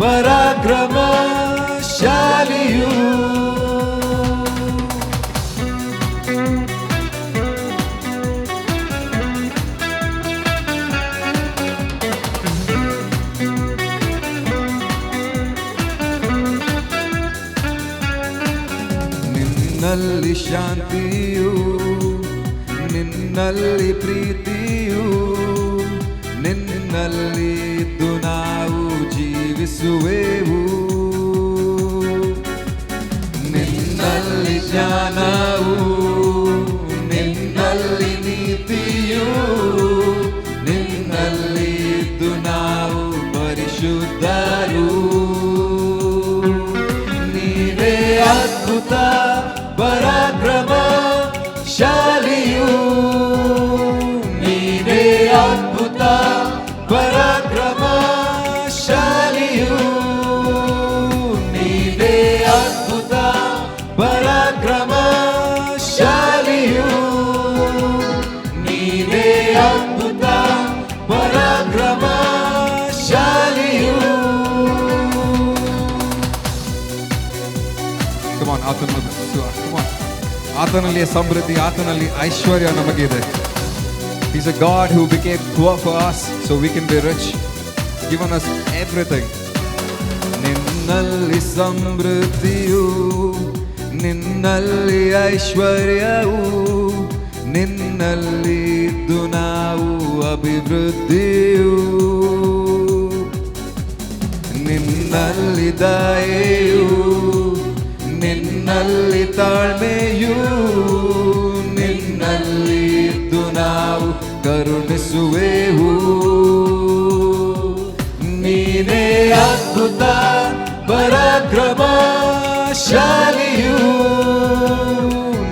ಪರಾಕ್ರಮಶಾಲಿಯು. ನಿನ್ನಲ್ಲಿ ಶಾಂತಿಯು, ನಿನ್ನಲ್ಲಿ ಪ್ರೀತಿಯು, ನಿನ್ನಲ್ಲಿ ಇದ್ದು ನಾವು ಜೀವಿಸುವೆವು. ನಿನ್ನಲ್ಲಿ ಜ್ಞಾನವು, ನಿನ್ನಲ್ಲಿ ನೀತಿಯು, ನಿನ್ನಲ್ಲಿ ಇದ್ದು ನಾವು ಪರಿಶುದ್ಧರು. ನೀವೇ ಅದ್ಭುತ ಪರಾಕ್ರಮಶಾಲಿಯು, ನೀವೇ ಅದ್ಭುತ ಪರಾಕ್ರಮಶಾಲಿಯು, ನೀವೇ ಅದ್ಭುತ ಪರಾಕ್ರಮಶಾಲಿಯು, ನೀವೇ ಅದ್ಭುತ ಪರಾಕ್ರಮಶಾಲಿಯು. ಆತನಲ್ಲಿ ಸಮೃದ್ಧಿ, ಆತನಲ್ಲಿ ಐಶ್ವರ್ಯ ನಮಗಿದೆ. He's a God who became poor for us so we can be rich, given us everything. ನಿನ್ನಲ್ಲಿ ಸಮೃದ್ಧಿಯು, ನಿನ್ನಲ್ಲಿ ಐಶ್ವರ್ಯವು, ನಿನ್ನಲ್ಲಿ ಇದ್ದು ನಾವು ಅಭಿವೃದ್ಧಿಯು. ನಿನ್ನಲ್ಲಿ ದಯೆಯು, ನಿನ್ನಲ್ಲಿ ತಾಳ್ಮೆಯು, ನಿನ್ನಲ್ಲಿ ಇದ್ದು ನಾವು ಕರುಣಿಸುವೆವು. ನೀನೇ ಅದ್ಭುತ ಪರಾಕ್ರಮಶಾಲಿಯು,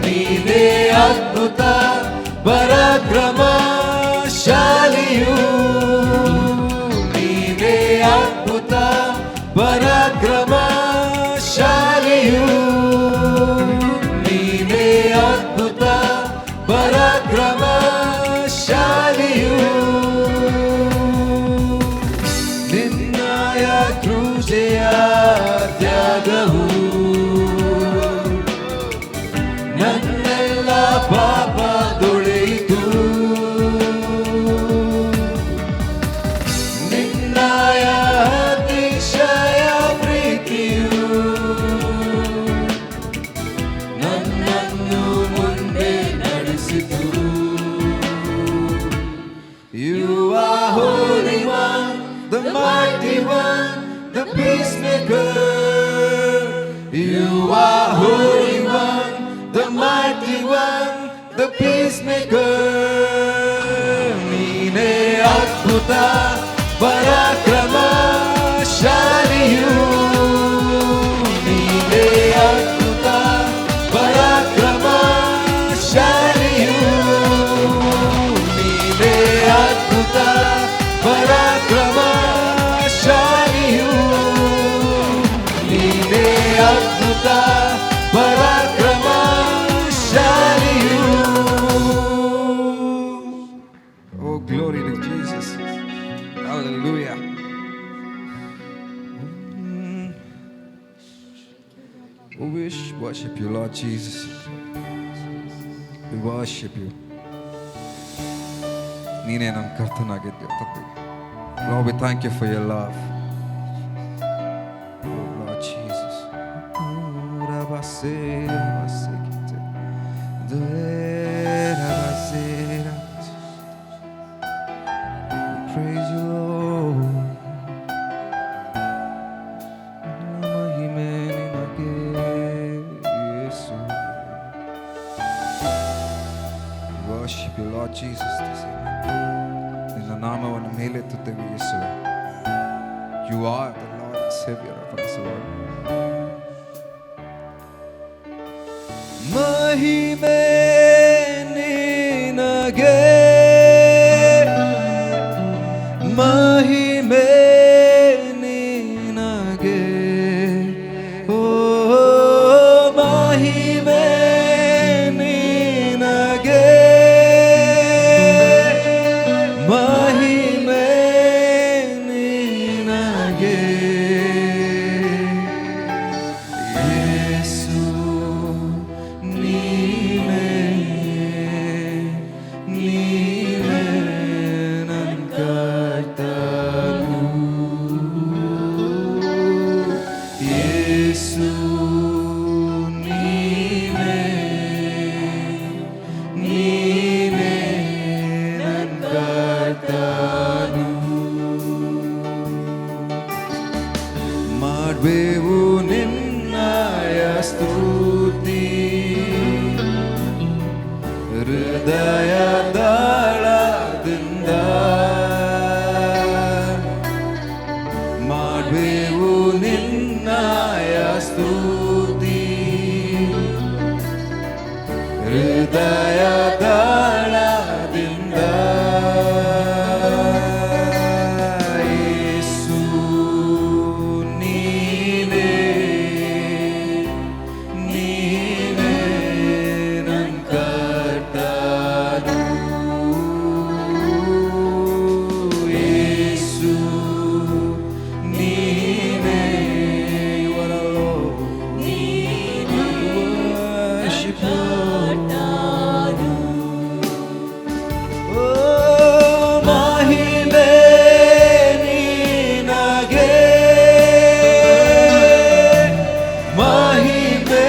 ನೀನೇ ಅದ್ಭುತ ಪರಾಕ್ರಮಶಾಲಿಯು, ನೀನೇ ಅದ್ಭುತ ಪರಾಕ್ರಮಶಾಲಿಯು, ನೀನೇ ಅದ್ಭುತ ಪರಾಕ್ರಮಶಾಲಿಯು. ನಿನ್ನಯ ಕೃಪೆಯ ತ್ಯಾಗವು ನನ್ನೆಲ್ಲ ಪಾಪ ತೊಳೆಯಿತು. ನಿನ್ನಯ ಅತಿಶಯ ಪ್ರೀತಿಯು ನನ್ನನ್ನು ಮುಂದೆ ನಡೆಸಿತು. You are holy one, the mighty one, the peacemaker. You are holy one, the mighty one, the peacemaker. ನೀನೇ ಅದ್ಭುತ ಪರಾಕ್ರಮಶಾಲಿಯು, ನೀನೇ ಅದ್ಭುತ ಪರಾಕ್ರಮಶಾಲಿಯು, ನೀನೇ ಅದ್ಭುತ ಪರಾಕ್ರಮಶಾಲಿಯು, ನೀನೇ ಅದ್ಭುತ ಪರಾಕ್ರಮಶಾಲಿಯು. Oh, glory to Jesus. Hallelujah. We worship you, Lord Jesus. We worship you. ನೀನೇ ನಮ್ಮ ಕರ್ತನಾಗಿದ್ದೀಯ ತಂದೆ. Lord, we thank you for your love. Oh, Lord Jesus. Praise you, Lord. Worship you, Lord Jesus. ನಿನ್ನ ನಾಮವನ್ನು ಮೇಲೆತ್ತುತ್ತೇವೆ ಯೇಸುವೆ. You are the Lord and Savior of us, Lord. ಮಹಿಮೆ ನಿನಗೆ, ಮಹಿಮೆ ನಿನಗೆ, ಓ ಮಹಿಮೆ ನಿನಗೆ, ಮಹಿಮೆ ನಿನಗೆ. ಯೇಸು ನೀನೇ ನೀನೇ ನನ್ನ ಕರ್ತನು. ಮಾಡ್ಬೇವು ನಿನ್ನಯ ಸ್ತುತಿ ಹೃದಯದಾಳದಿಂದ. ಮಾಡ್ಬೇವು ನಿನ್ನಯ ಸ್ತುತಿ ಹೃದಯದಾಳದಿಂದ. ಯೇಸು ನೀನೇ ನೀನೇ ನನ್ನ ಕರ್ತನು. ಯೇಸು ನೀನೇ ಮಹಿಮೆ ನಿನಗೆ ಮಹಿಮೆ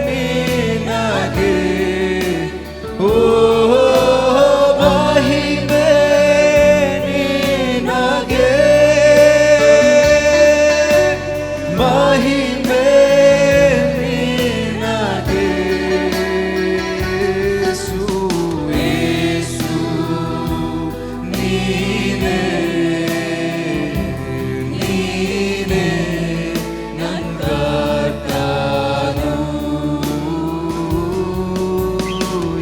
ನಿನಗೆ ಓ ಮಹಿಮೆ ನಿನಗೆ ಮಹಿಮೆ ನಿನಗೆ. ಯೇಸು ಯೇಸು ನೀನೇ ನೀನೇ ನನ್ನ ಕರ್ತನು.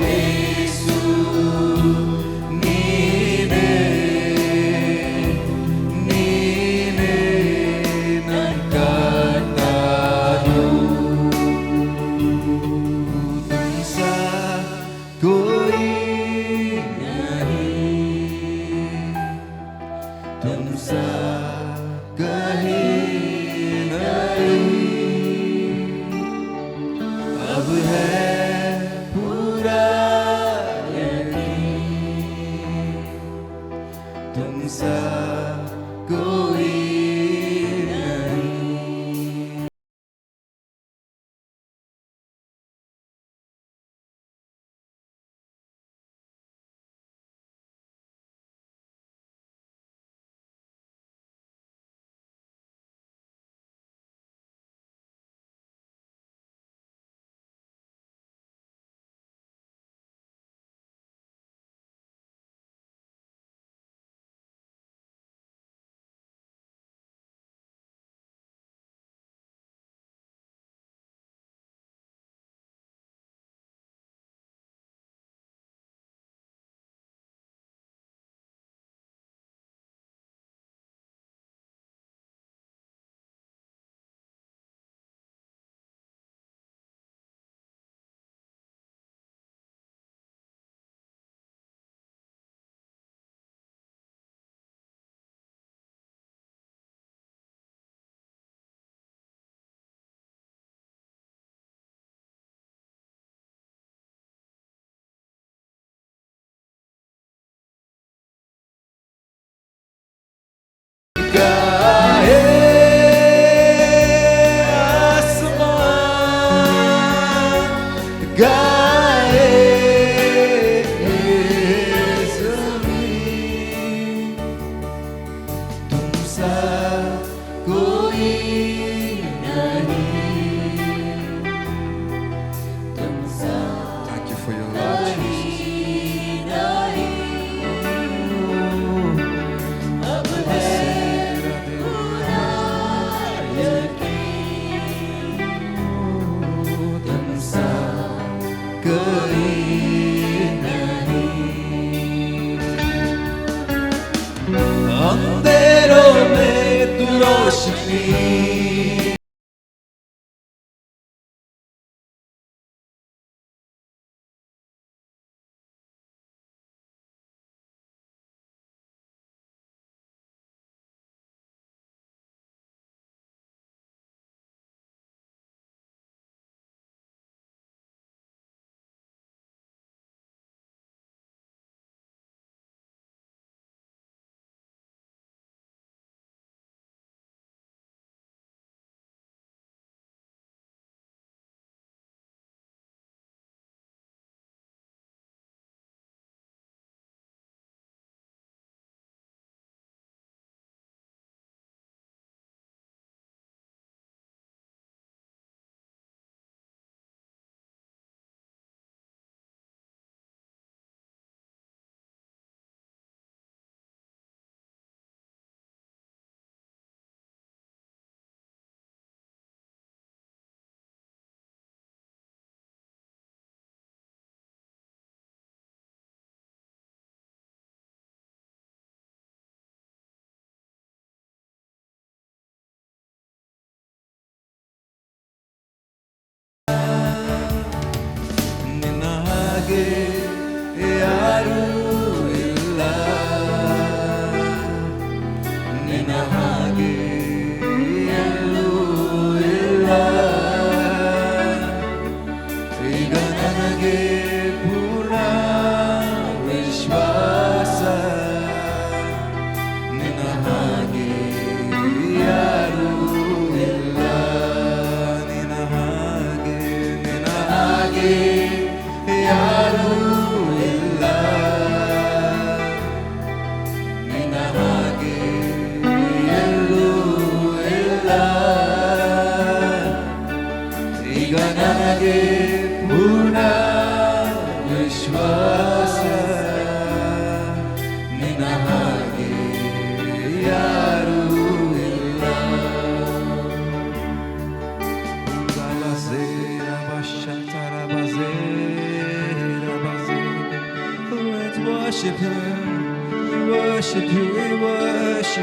ಯೇಸು ನೀನೇ ನೀನೇ ನನ್ನ ಕರ್ತನು. तुमसा कोई नहीं तुमसा कहीं नहीं अब है पूरा यकीन तुमसा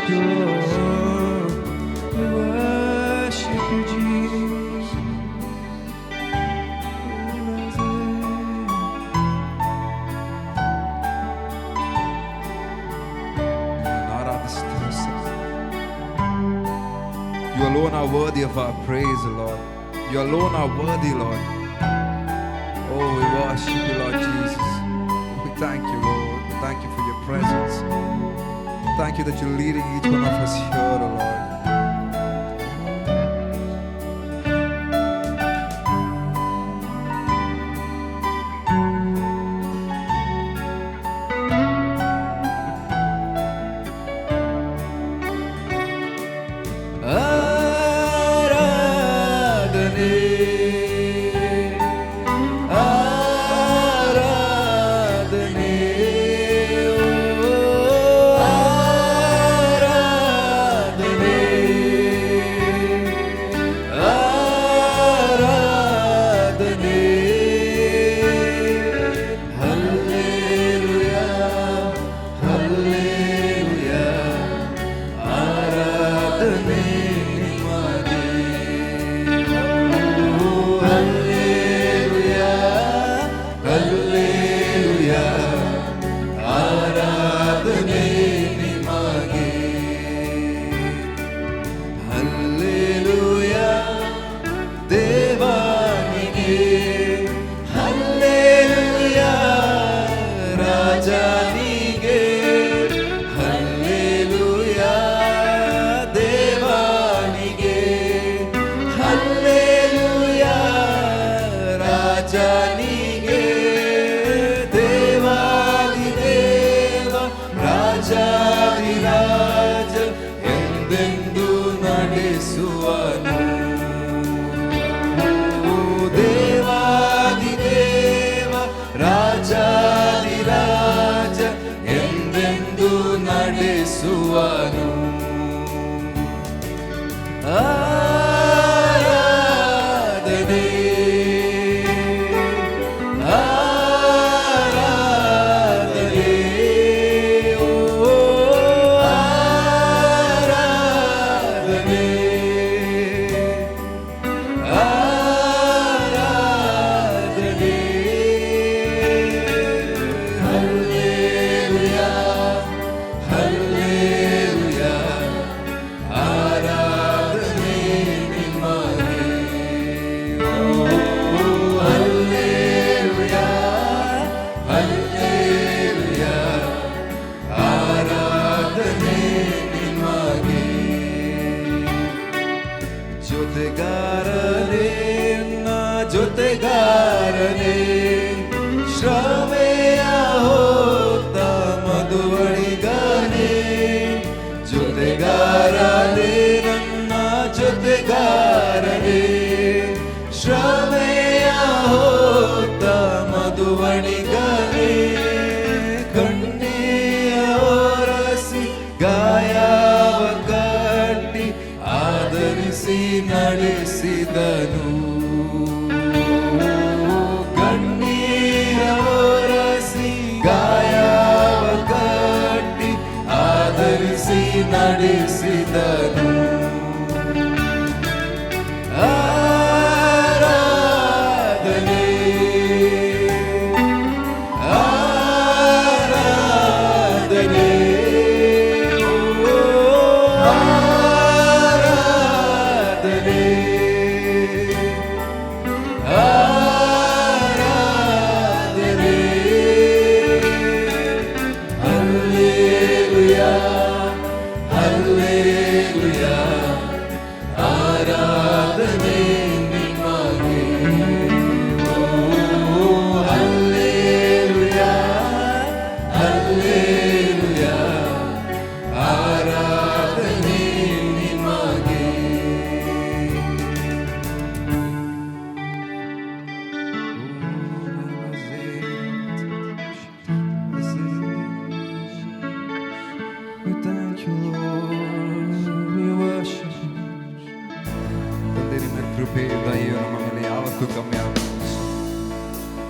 worship you, Lord. We worship you, Jesus. You alone are worthy of our praise, Lord. You alone are worthy, Lord. Oh, we worship you, Lord Jesus. We thank you, Lord. We thank you for your presence. Thank you that you're leading each one of us here, oh Lord.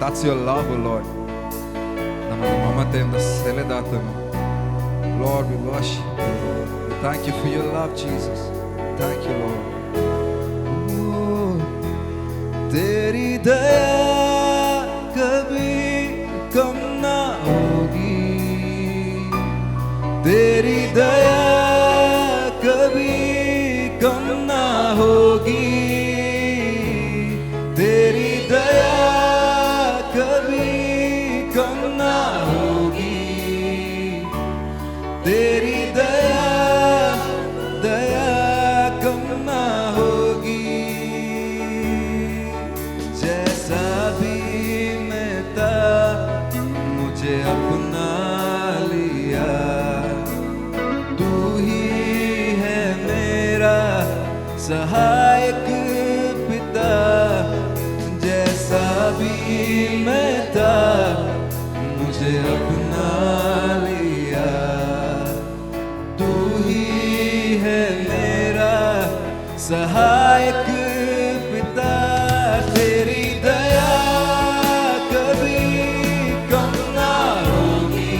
That's your love, O Lord. ನಮ್ಮನ್ನು ಮಮತೆಯಿಂದ ಸೆಳೆದಾತನು. Lord, we worship you. We Thank you for your love, Jesus. Thank you, Lord. तेरी दया कभी कम ना होगी, तेरी दया कभी कम ना होगी, तेरी दया कभी कम ना होगी, तेरी दया दया कम ना होगी। जैसा भी मैं था मुझे अपना लिया, तू ही है मेरा सहायक पिता। जैसा भी मैं था मुझे अपना लिया, तू ही है मेरा सहायक पिता। तेरी दया कभी कम ना होगी,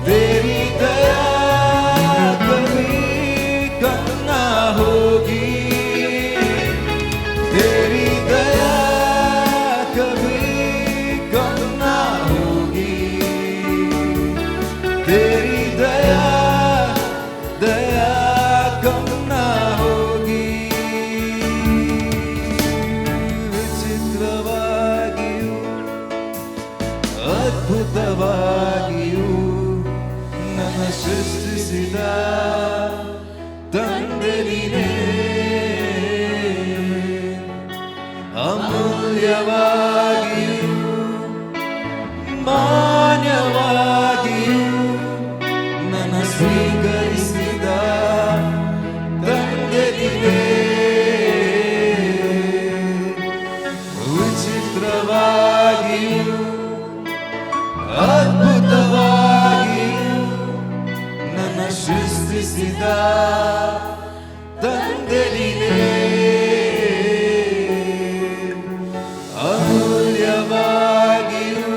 तेरी दया कभी कम ना होगी, तेरी दया कभी कम ना होगी, तेरी दया दया कम ना होगी। ವಿಚಿತ್ರವಾಗಿಯೂ ಅದ್ಭುತವಾಗಿಯೂ ನನ್ನ ಸೃಷ್ಟಿಸಿದ ತಂದೆ ನೀನೇ, ಅಮೂಲ್ಯವಾಗಿಯೂ ಮಾನ್ಯವಾಗಿಯೂ ನನ್ನ ಸ್ವೀಕರಿಸಿದ ತಂದೆ ನೀನೇ, ವಿಚಿತ್ರವಾಗಿಯೂ ಅದ್ಭುತವಾಗಿಯೂ ನನ್ನ ಸೃಷ್ಟಿಸಿದ ತಂದೆ ನೀನೇ, ಅಮೂಲ್ಯವಾಗಿಯೂ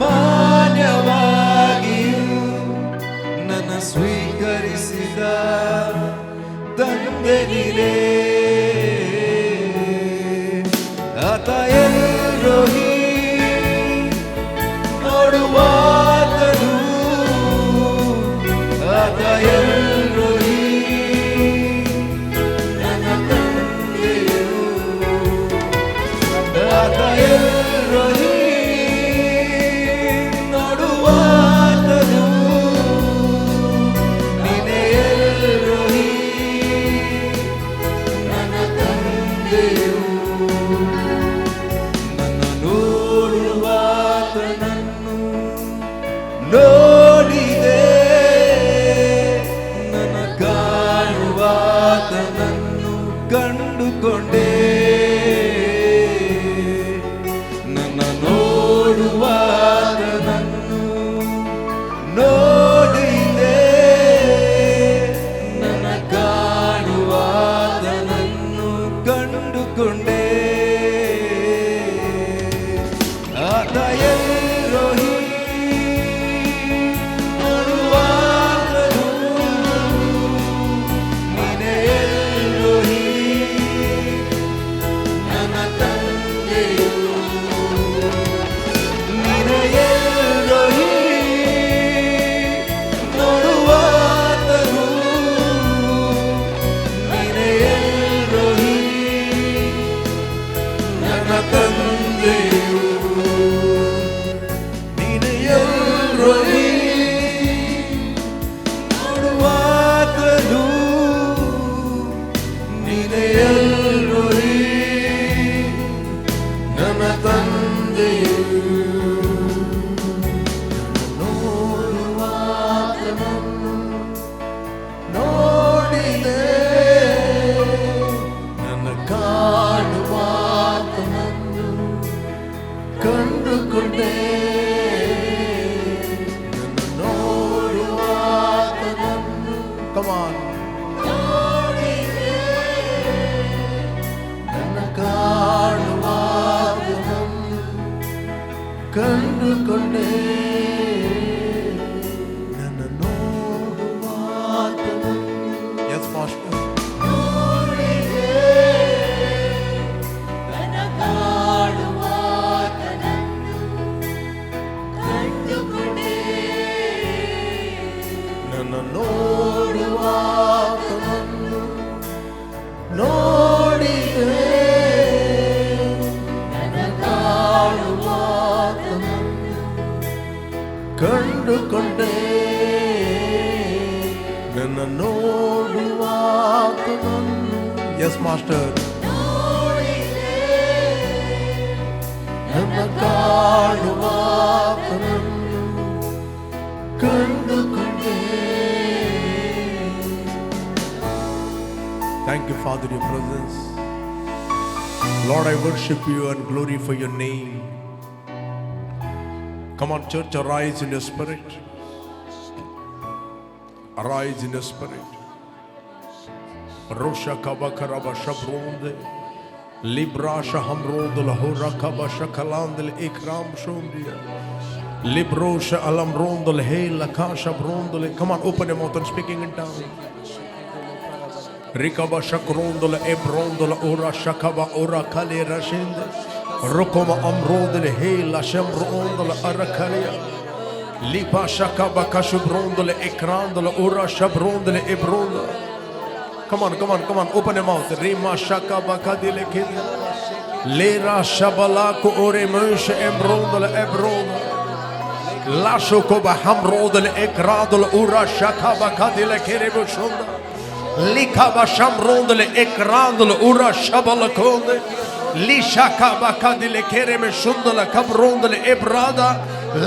ಮಾನ್ಯವಾಗಿಯೂ ನನ್ನ ಸ್ವೀಕರಿಸಿದ ತಂದೆ ನೀನೇ। ಆತ ಎಲ್ರೋಹಿ ನೋಡುವಾತನು, ಆತ ಎಲ್ರೋಹಿ ನನ್ನ ತಂದೆಯು, ಆತ ಎಲ್ರೋಹಿ ನೋಡುವಾತನು, ನೀನೇ ಎಲ್ರೋಹಿ ನನ್ನ ತಂದೆಯು, ನನ್ನ ನೋಡುವಾತನನ್ನು ನೋಡಿದೆ, ನನ್ನ ಕಾಣುವಾತನನ್ನು ಕಂಡುಕೊಂಡೆ, ನನ್ನ ನೋಡುವಾತನನ್ನು ನೋಡಿದೆ, ನನ್ನ ಕಾಣುವಾತನನ್ನು ಕಂಡುಕೊಂಡೆ। ಆತ ಎಲ್ರೋಹಿ ನೋಡುವಾತನು, ನೀನೇ ಎಲ್ರೋಹಿ ನನ್ನ ತಂದೆಯು, ನೀನೇ ಎಲ್ರೋಹಿ ನೋಡುವಾತನು, ನೀನೇ ಎಲ್ರೋಹಿ ನನ್ನ ತಂದೆಯು, ನೀನೇ ಎಲ್ರೋಹಿ ನೋಡುವಾತನು, ನೀನೇ ಎಲ್ರೋಹಿ ನನ್ನ ತಂದೆಯು, ನೋಡುವಾತನನ್ನು ನೋಡಿದೆ, ನನ್ನ ಕಾಣುವಾತನನ್ನು ಕಂಡುಕೊಂಡೆ, ನನ್ನ ನೋಡುವಾತನನ್ನು ನೋಡಿದೆ, ನನ್ನ ಕಾಣುವಾತನನ್ನು ಕಂಡುಕೊಂಡೆ, ನನ್ನ Master. ನನ್ನ ನೋಡುವಾತನನ್ನು ನೋಡಿದೆ, ನನ್ನ ಕಾಣುವಾತನನ್ನು ಕಂಡುಕೊಂಡೆ, ನನ್ನ ನೋಡುವಾತನನ್ನು. S master. ನನ್ನ ಕಾಣುವಾತನನ್ನು ಕಂಡುಕೊಂಡೆ. Thank you, Father, your presence. Lord, I worship you and glorify your name. Come on, church, arise in your spirit. Arise in your spirit. Rosha kabakaraba shabronde. Libra shahamrodul horakaba shakalandel ikram shondia. Librosha alamrondul hey lakasha brondul. Come on, open your mouth and speaking in tongues. Rikaba shakrondul ebrondul ora shakaba ora kale rashinde. Rokoma amrodul hey la shamrondul arakalia. Lipa shakaba kashubrondul ekrandul ora shabrondul ebrondul. Come on, open your mouth. Rima shakaba kadile kid. Lera shabalako ore menshe embrondul ebrondul. Lasho koba hamrodul ekradul ora shakaba kadile kerebu shonda. Likaba shamrondele ekrandele ura shabalakonde. Lishakaba kadile kereme shundele kabrondele ebrada.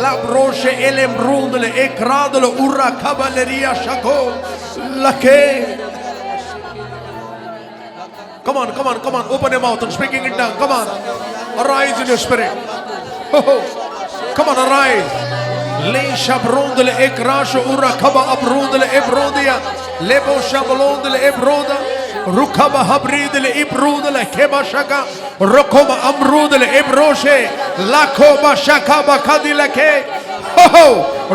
Labroshe elembrondele ekradele ura kabaleria shako. Lake. Come on, open your mouth and speaking it down. Come on, arise in your spirit. Come on, arise. Le shabrondele ekrasho ura kaba abrondele ebrodia. Lebo shabalondele ebroda. Rukaba habridele ibrudele keba shaka. Rokoma amrudele ebroshe. Lakoba shakaba kadile ke.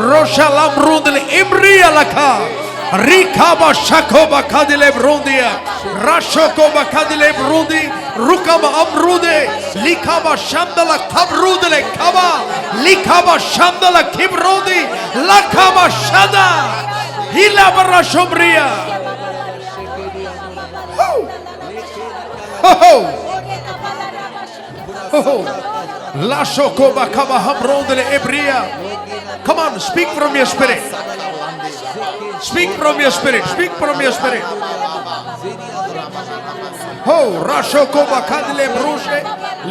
Rosha lamrudele ibria laka. Rikaba shakoba kadile brondia. Rashokoba kadile brundi. Rukaba amrude. Likaba shandala kabrudele kaba. Likaba shandala kibrodi. Lakaba shada. Hilabara shobria. La shokoba kaba hamrodele ebria. Come on, speak from your spirit. Speak from your spirit. Speak from your spirit. Rashokoba kadile brushe.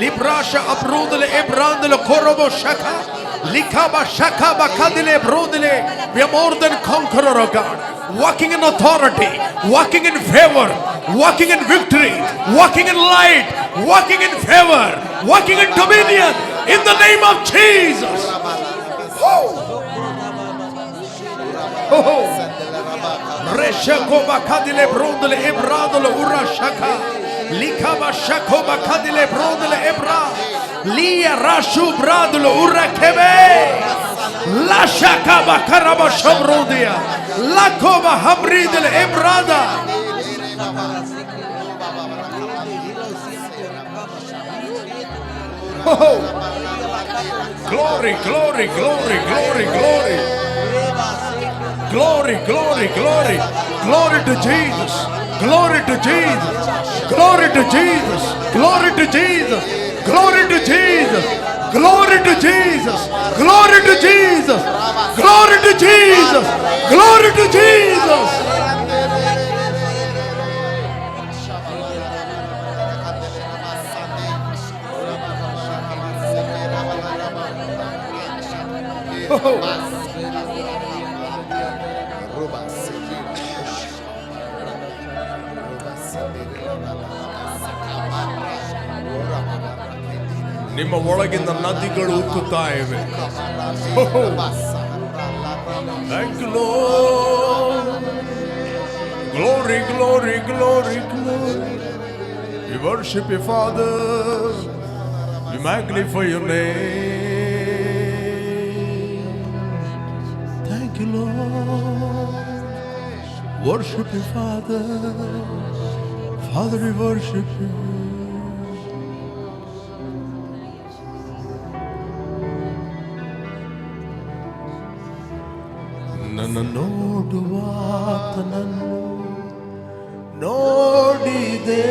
Librasha abrudele ebrandele korobo shaka. Likaba shakaba kadile brodele. We are more than conqueror of God. Walking in authority, walking in favor, walking in victory, walking in light, walking in favor, walking in dominion in the name of Jesus. Reshakoba kadile brodele ebradele ura shaka. Likaba shakoba kadile brodele ebra. Lia rashu bradele ura kebe. La shakaba karaba shabrodia. La koba habridele ebrada. Glory, glory, glory, glory, glory. Glory, glory, glory. Glory to Jesus. Glory to Jesus. Glory to Jesus. Glory to Jesus. Glory to Jesus. Glory to Jesus. Glory to Jesus. Glory to Jesus. Glory to Jesus. ನಿಮ್ಮ ಒಳಗಿಂದ ನದಿಗಳು ಉಕ್ಕುತ್ತಾ ಇವೆ. Thank you, Lord. Glory, glory, glory, glory. We worship you, Father. We magnify your name. Thank you, Lord. Worship you, Father. Father, we worship you. ನನ್ನ ನೋಡುವಾತನನ್ನು ನೋಡಿದೆ,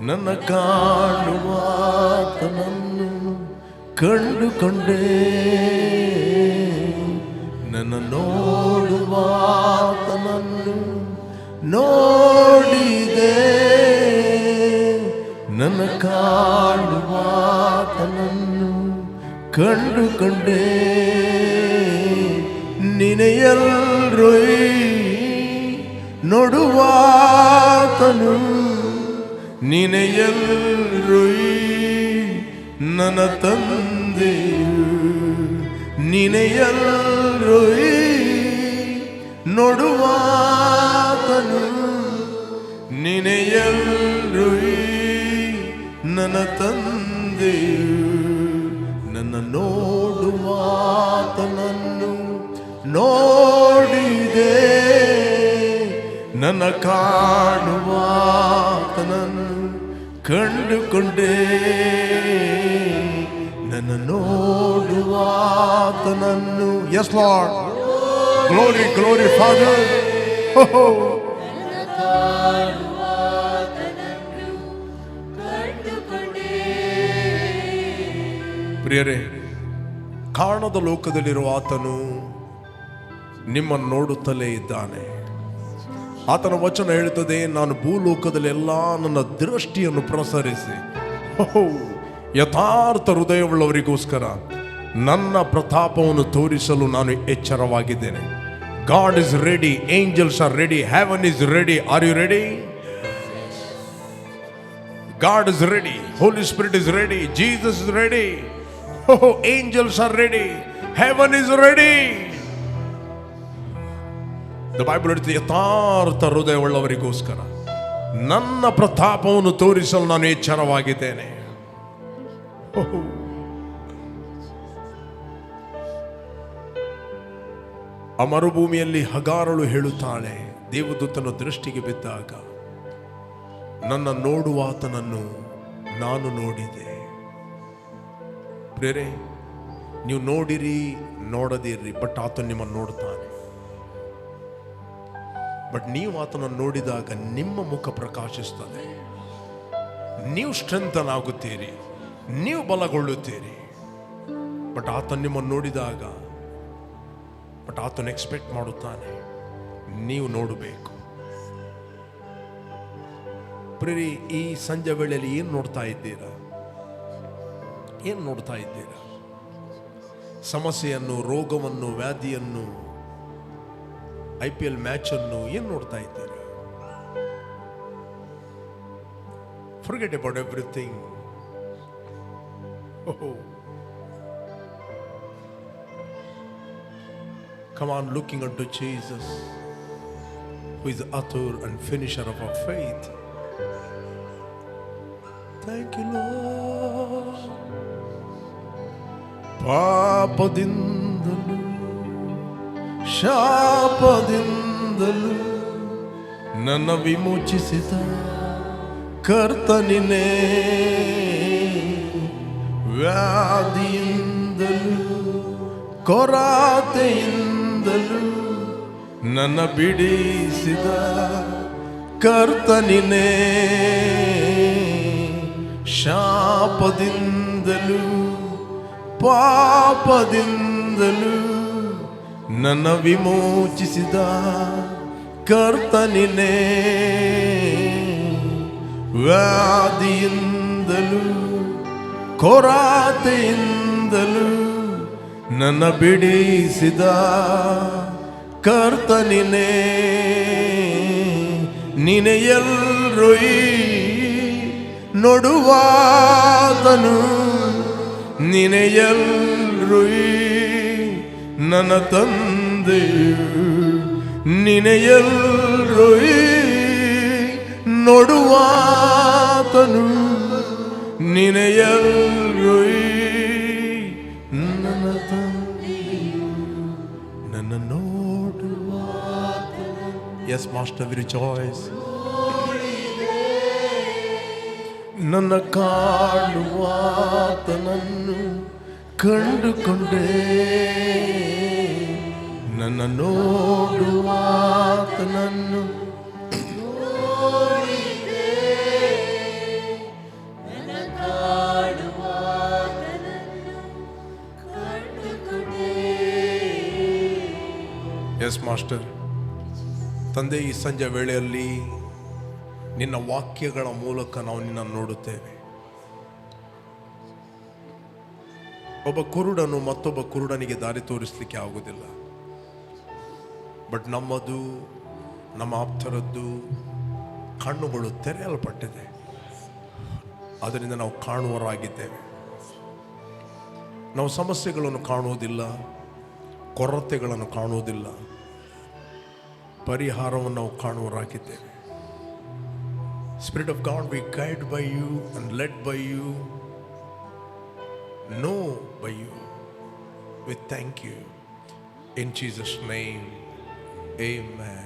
ನನ್ನ ಕಾಣುವಾತನನ್ನು ಕಂಡುಕೊಂಡೆ. ನನ್ನ ನೋಡುವಾತನನ್ನು ನೋಡಿದೆ, ನನ್ನ ಕಾಣುವಾತನನ್ನು ಕಂಡುಕೊಂಡೆ. ನಿನೆಯಲ್ರೊಯ್ ನೋಡುವಾತನು, ನಿನೆಯಲ್ರೊಯ್ ನನ್ನ ತಂದೆಯು. ನಿನೆಯಲ್ರೊಯ್ ನೋಡುವಾತನು, ನಿನೆಯಲ್ರೊಯ್ ನನ್ನ ತಂದೆಯು. ನನ್ನ ನೋಡುವಾತನನ್ನು ನೋಡಿದೆ, ನನ್ನ ಕಾಣುವಾತನನ್ನು ಕಂಡುಕೊಂಡೆ. ನನ್ನ ನೋಡುವಾತನನ್ನು. Yes, Lord. Glory, glory, Father. ಪ್ರಿಯರೇ, ಕಾಣದ ಲೋಕದಲ್ಲಿರುವ ಆತನು ನಿಮ್ಮನ್ನು ನೋಡುತ್ತಲೇ ಇದ್ದಾನೆ. ಆತನ ವಚನ ಹೇಳುತ್ತದೆ, ನಾನು ಭೂಲೋಕದಲ್ಲೆಲ್ಲ ನನ್ನ ದೃಷ್ಟಿಯನ್ನು ಪ್ರಸರಿಸಿ ಯಥಾರ್ಥ ಹೃದಯವುಳ್ಳವರಿಗೋಸ್ಕರ ನನ್ನ ಪ್ರತಾಪವನ್ನು ತೋರಿಸಲು ನಾನು ಎಚ್ಚರವಾಗಿದ್ದೇನೆ. God is ready, angels are ready, heaven is ready. Are you ready? God is ready, Holy Spirit is ready, Jesus is ready, angels are ready, heaven is ready. The Bible ಹೇಳುತ್ತೆ, ಯಥಾರ್ಥ ಹೃದಯವುಳ್ಳವರಿಗೋಸ್ಕರ ನನ್ನ ಪ್ರತಾಪವನ್ನು ತೋರಿಸಲು ನಾನು ಎಚ್ಚರವಾಗಿದ್ದೇನೆ. ಆ ಮರುಭೂಮಿಯಲ್ಲಿ ಹಗಾರಳು ಹೇಳುತ್ತಾಳೆ, ದೇವದೂತನ ದೃಷ್ಟಿಗೆ ಬಿದ್ದಾಗ ನನ್ನ ನೋಡುವಾತನನ್ನು ನಾನು ನೋಡಿದೆ. ಪ್ರೇರೆ, ನೀವು ನೋಡಿರಿ ನೋಡದಿರ್ರಿ, ಬಟ್ ಆತ ನಿಮ್ಮನ್ನು ನೋಡ್ತಾನೆ. ಬಟ್ ನೀವು ಆತನನ್ನು ನೋಡಿದಾಗ ನಿಮ್ಮ ಮುಖ ಪ್ರಕಾಶಿಸ್ತದೆ, ನೀವು ಸ್ಟ್ರೆಂಥನ್ ಆಗುತ್ತೀರಿ, ನೀವು ಬಲಗೊಳ್ಳುತ್ತೀರಿ. ಬಟ್ ಆತ ನಿಮ್ಮನ್ನು ನೋಡಿದಾಗ, ಬಟ್ ಆತನ ಎಕ್ಸ್ಪೆಕ್ಟ್ ಮಾಡುತ್ತಾನೆ ನೀವು ನೋಡಬೇಕು. ಪ್ರೇರಿ, ಈ ಸಂಜೆ ವೇಳೆಯಲ್ಲಿ ಏನು ನೋಡ್ತಾ ಇದ್ದೀರಾ? ಏನು ನೋಡ್ತಾ ಇದ್ದೀರಾ? ಸಮಸ್ಯೆಯನ್ನು, ರೋಗವನ್ನು, ವ್ಯಾಧಿಯನ್ನು, IPL ಮ್ಯಾಚ್ ಅನ್ನು ಏನು ನೋಡ್ತಾ ಇದ್ದೀರಾ? Forget about everything. Come on, looking unto Jesus, who is the author and finisher of our faith. Thank you, Lord. ಪಾಪದಿಂದಲೂ ಶಾಪದಿಂದಲೂ ನನ್ನ ವಿಮೋಚಿಸಿದ ಕರ್ತನಿನೇ, ವ್ಯಾಧಿಯಿಂದಲೂ ಕೊರತೆಯಿಂದಲೂ ನನ್ನ ಬಿಡಿಸಿದ ಕರ್ತನಿನೇ, ಶಾಪದಿಂದಲೂ ಪಾಪದಿಂದಲೂ ನನ್ನ ವಿಮೋಚಿಸಿದ ಕರ್ತನಿನೇ, ವ್ಯಾಧಿಯಿಂದಲೂ ಕೊರತೆಯಿಂದಲೂ ನನ್ನ ಬಿಡಿಸಿದ ಕರ್ತನಿನೇ. ನಿನೆಯಲ್ರೊಯ್ ನೋಡುವಾತನು, ನಿನೆಯಲ್ರೊಯ್ ನನ್ನ ತಂದೆಯು. ನಿನೆಯಲ್ರೊಯ್ ನೋಡುವಾತನು, ನಿನೆಯಲ್ರೊಯ್ ನನ್ನ ತಂದೆಯು. ನನ್ನ ನೋಡುವಾತನು Yes, Master, we rejoice. ನನ್ನ ಕಾಣುವಾತನನ್ನು ಕಂಡುಕೊಂಡೆ, ನನ್ನ ನೋಡುವಾತನನ್ನು ಎಸ್ ಮಾಸ್ಟರ್. ತಂದೆ, ಈ ಸಂಜೆ ವೇಳೆಯಲ್ಲಿ ನಿನ್ನ ವಾಕ್ಯಗಳ ಮೂಲಕ ನಾವು ನಿನ್ನನ್ನು ನೋಡುತ್ತೇವೆ. ಒಬ್ಬ ಕುರುಡನು ಮತ್ತೊಬ್ಬ ಕುರುಡನಿಗೆ ದಾರಿ ತೋರಿಸಲಿಕ್ಕೆ ಆಗುವುದಿಲ್ಲ. ಬಟ್ ನಮ್ಮದು, ನಮ್ಮ ಆಪ್ತರದ್ದು ಕಣ್ಣುಗಳು ತೆರೆಯಲ್ಪಟ್ಟಿದೆ. ಅದರಿಂದ ನಾವು ಕಾಣುವರಾಗಿದ್ದೇವೆ. ನಾವು ಸಮಸ್ಯೆಗಳನ್ನು ಕಾಣುವುದಿಲ್ಲ, ಕೊರತೆಗಳನ್ನು ಕಾಣುವುದಿಲ್ಲ, ಪರಿಹಾರವನ್ನು ನಾವು ಕಾಣುವರಾಗಿದ್ದೇವೆ. Spirit of God, we guide by you and led by you, know by you. We thank you. In Jesus' name, amen.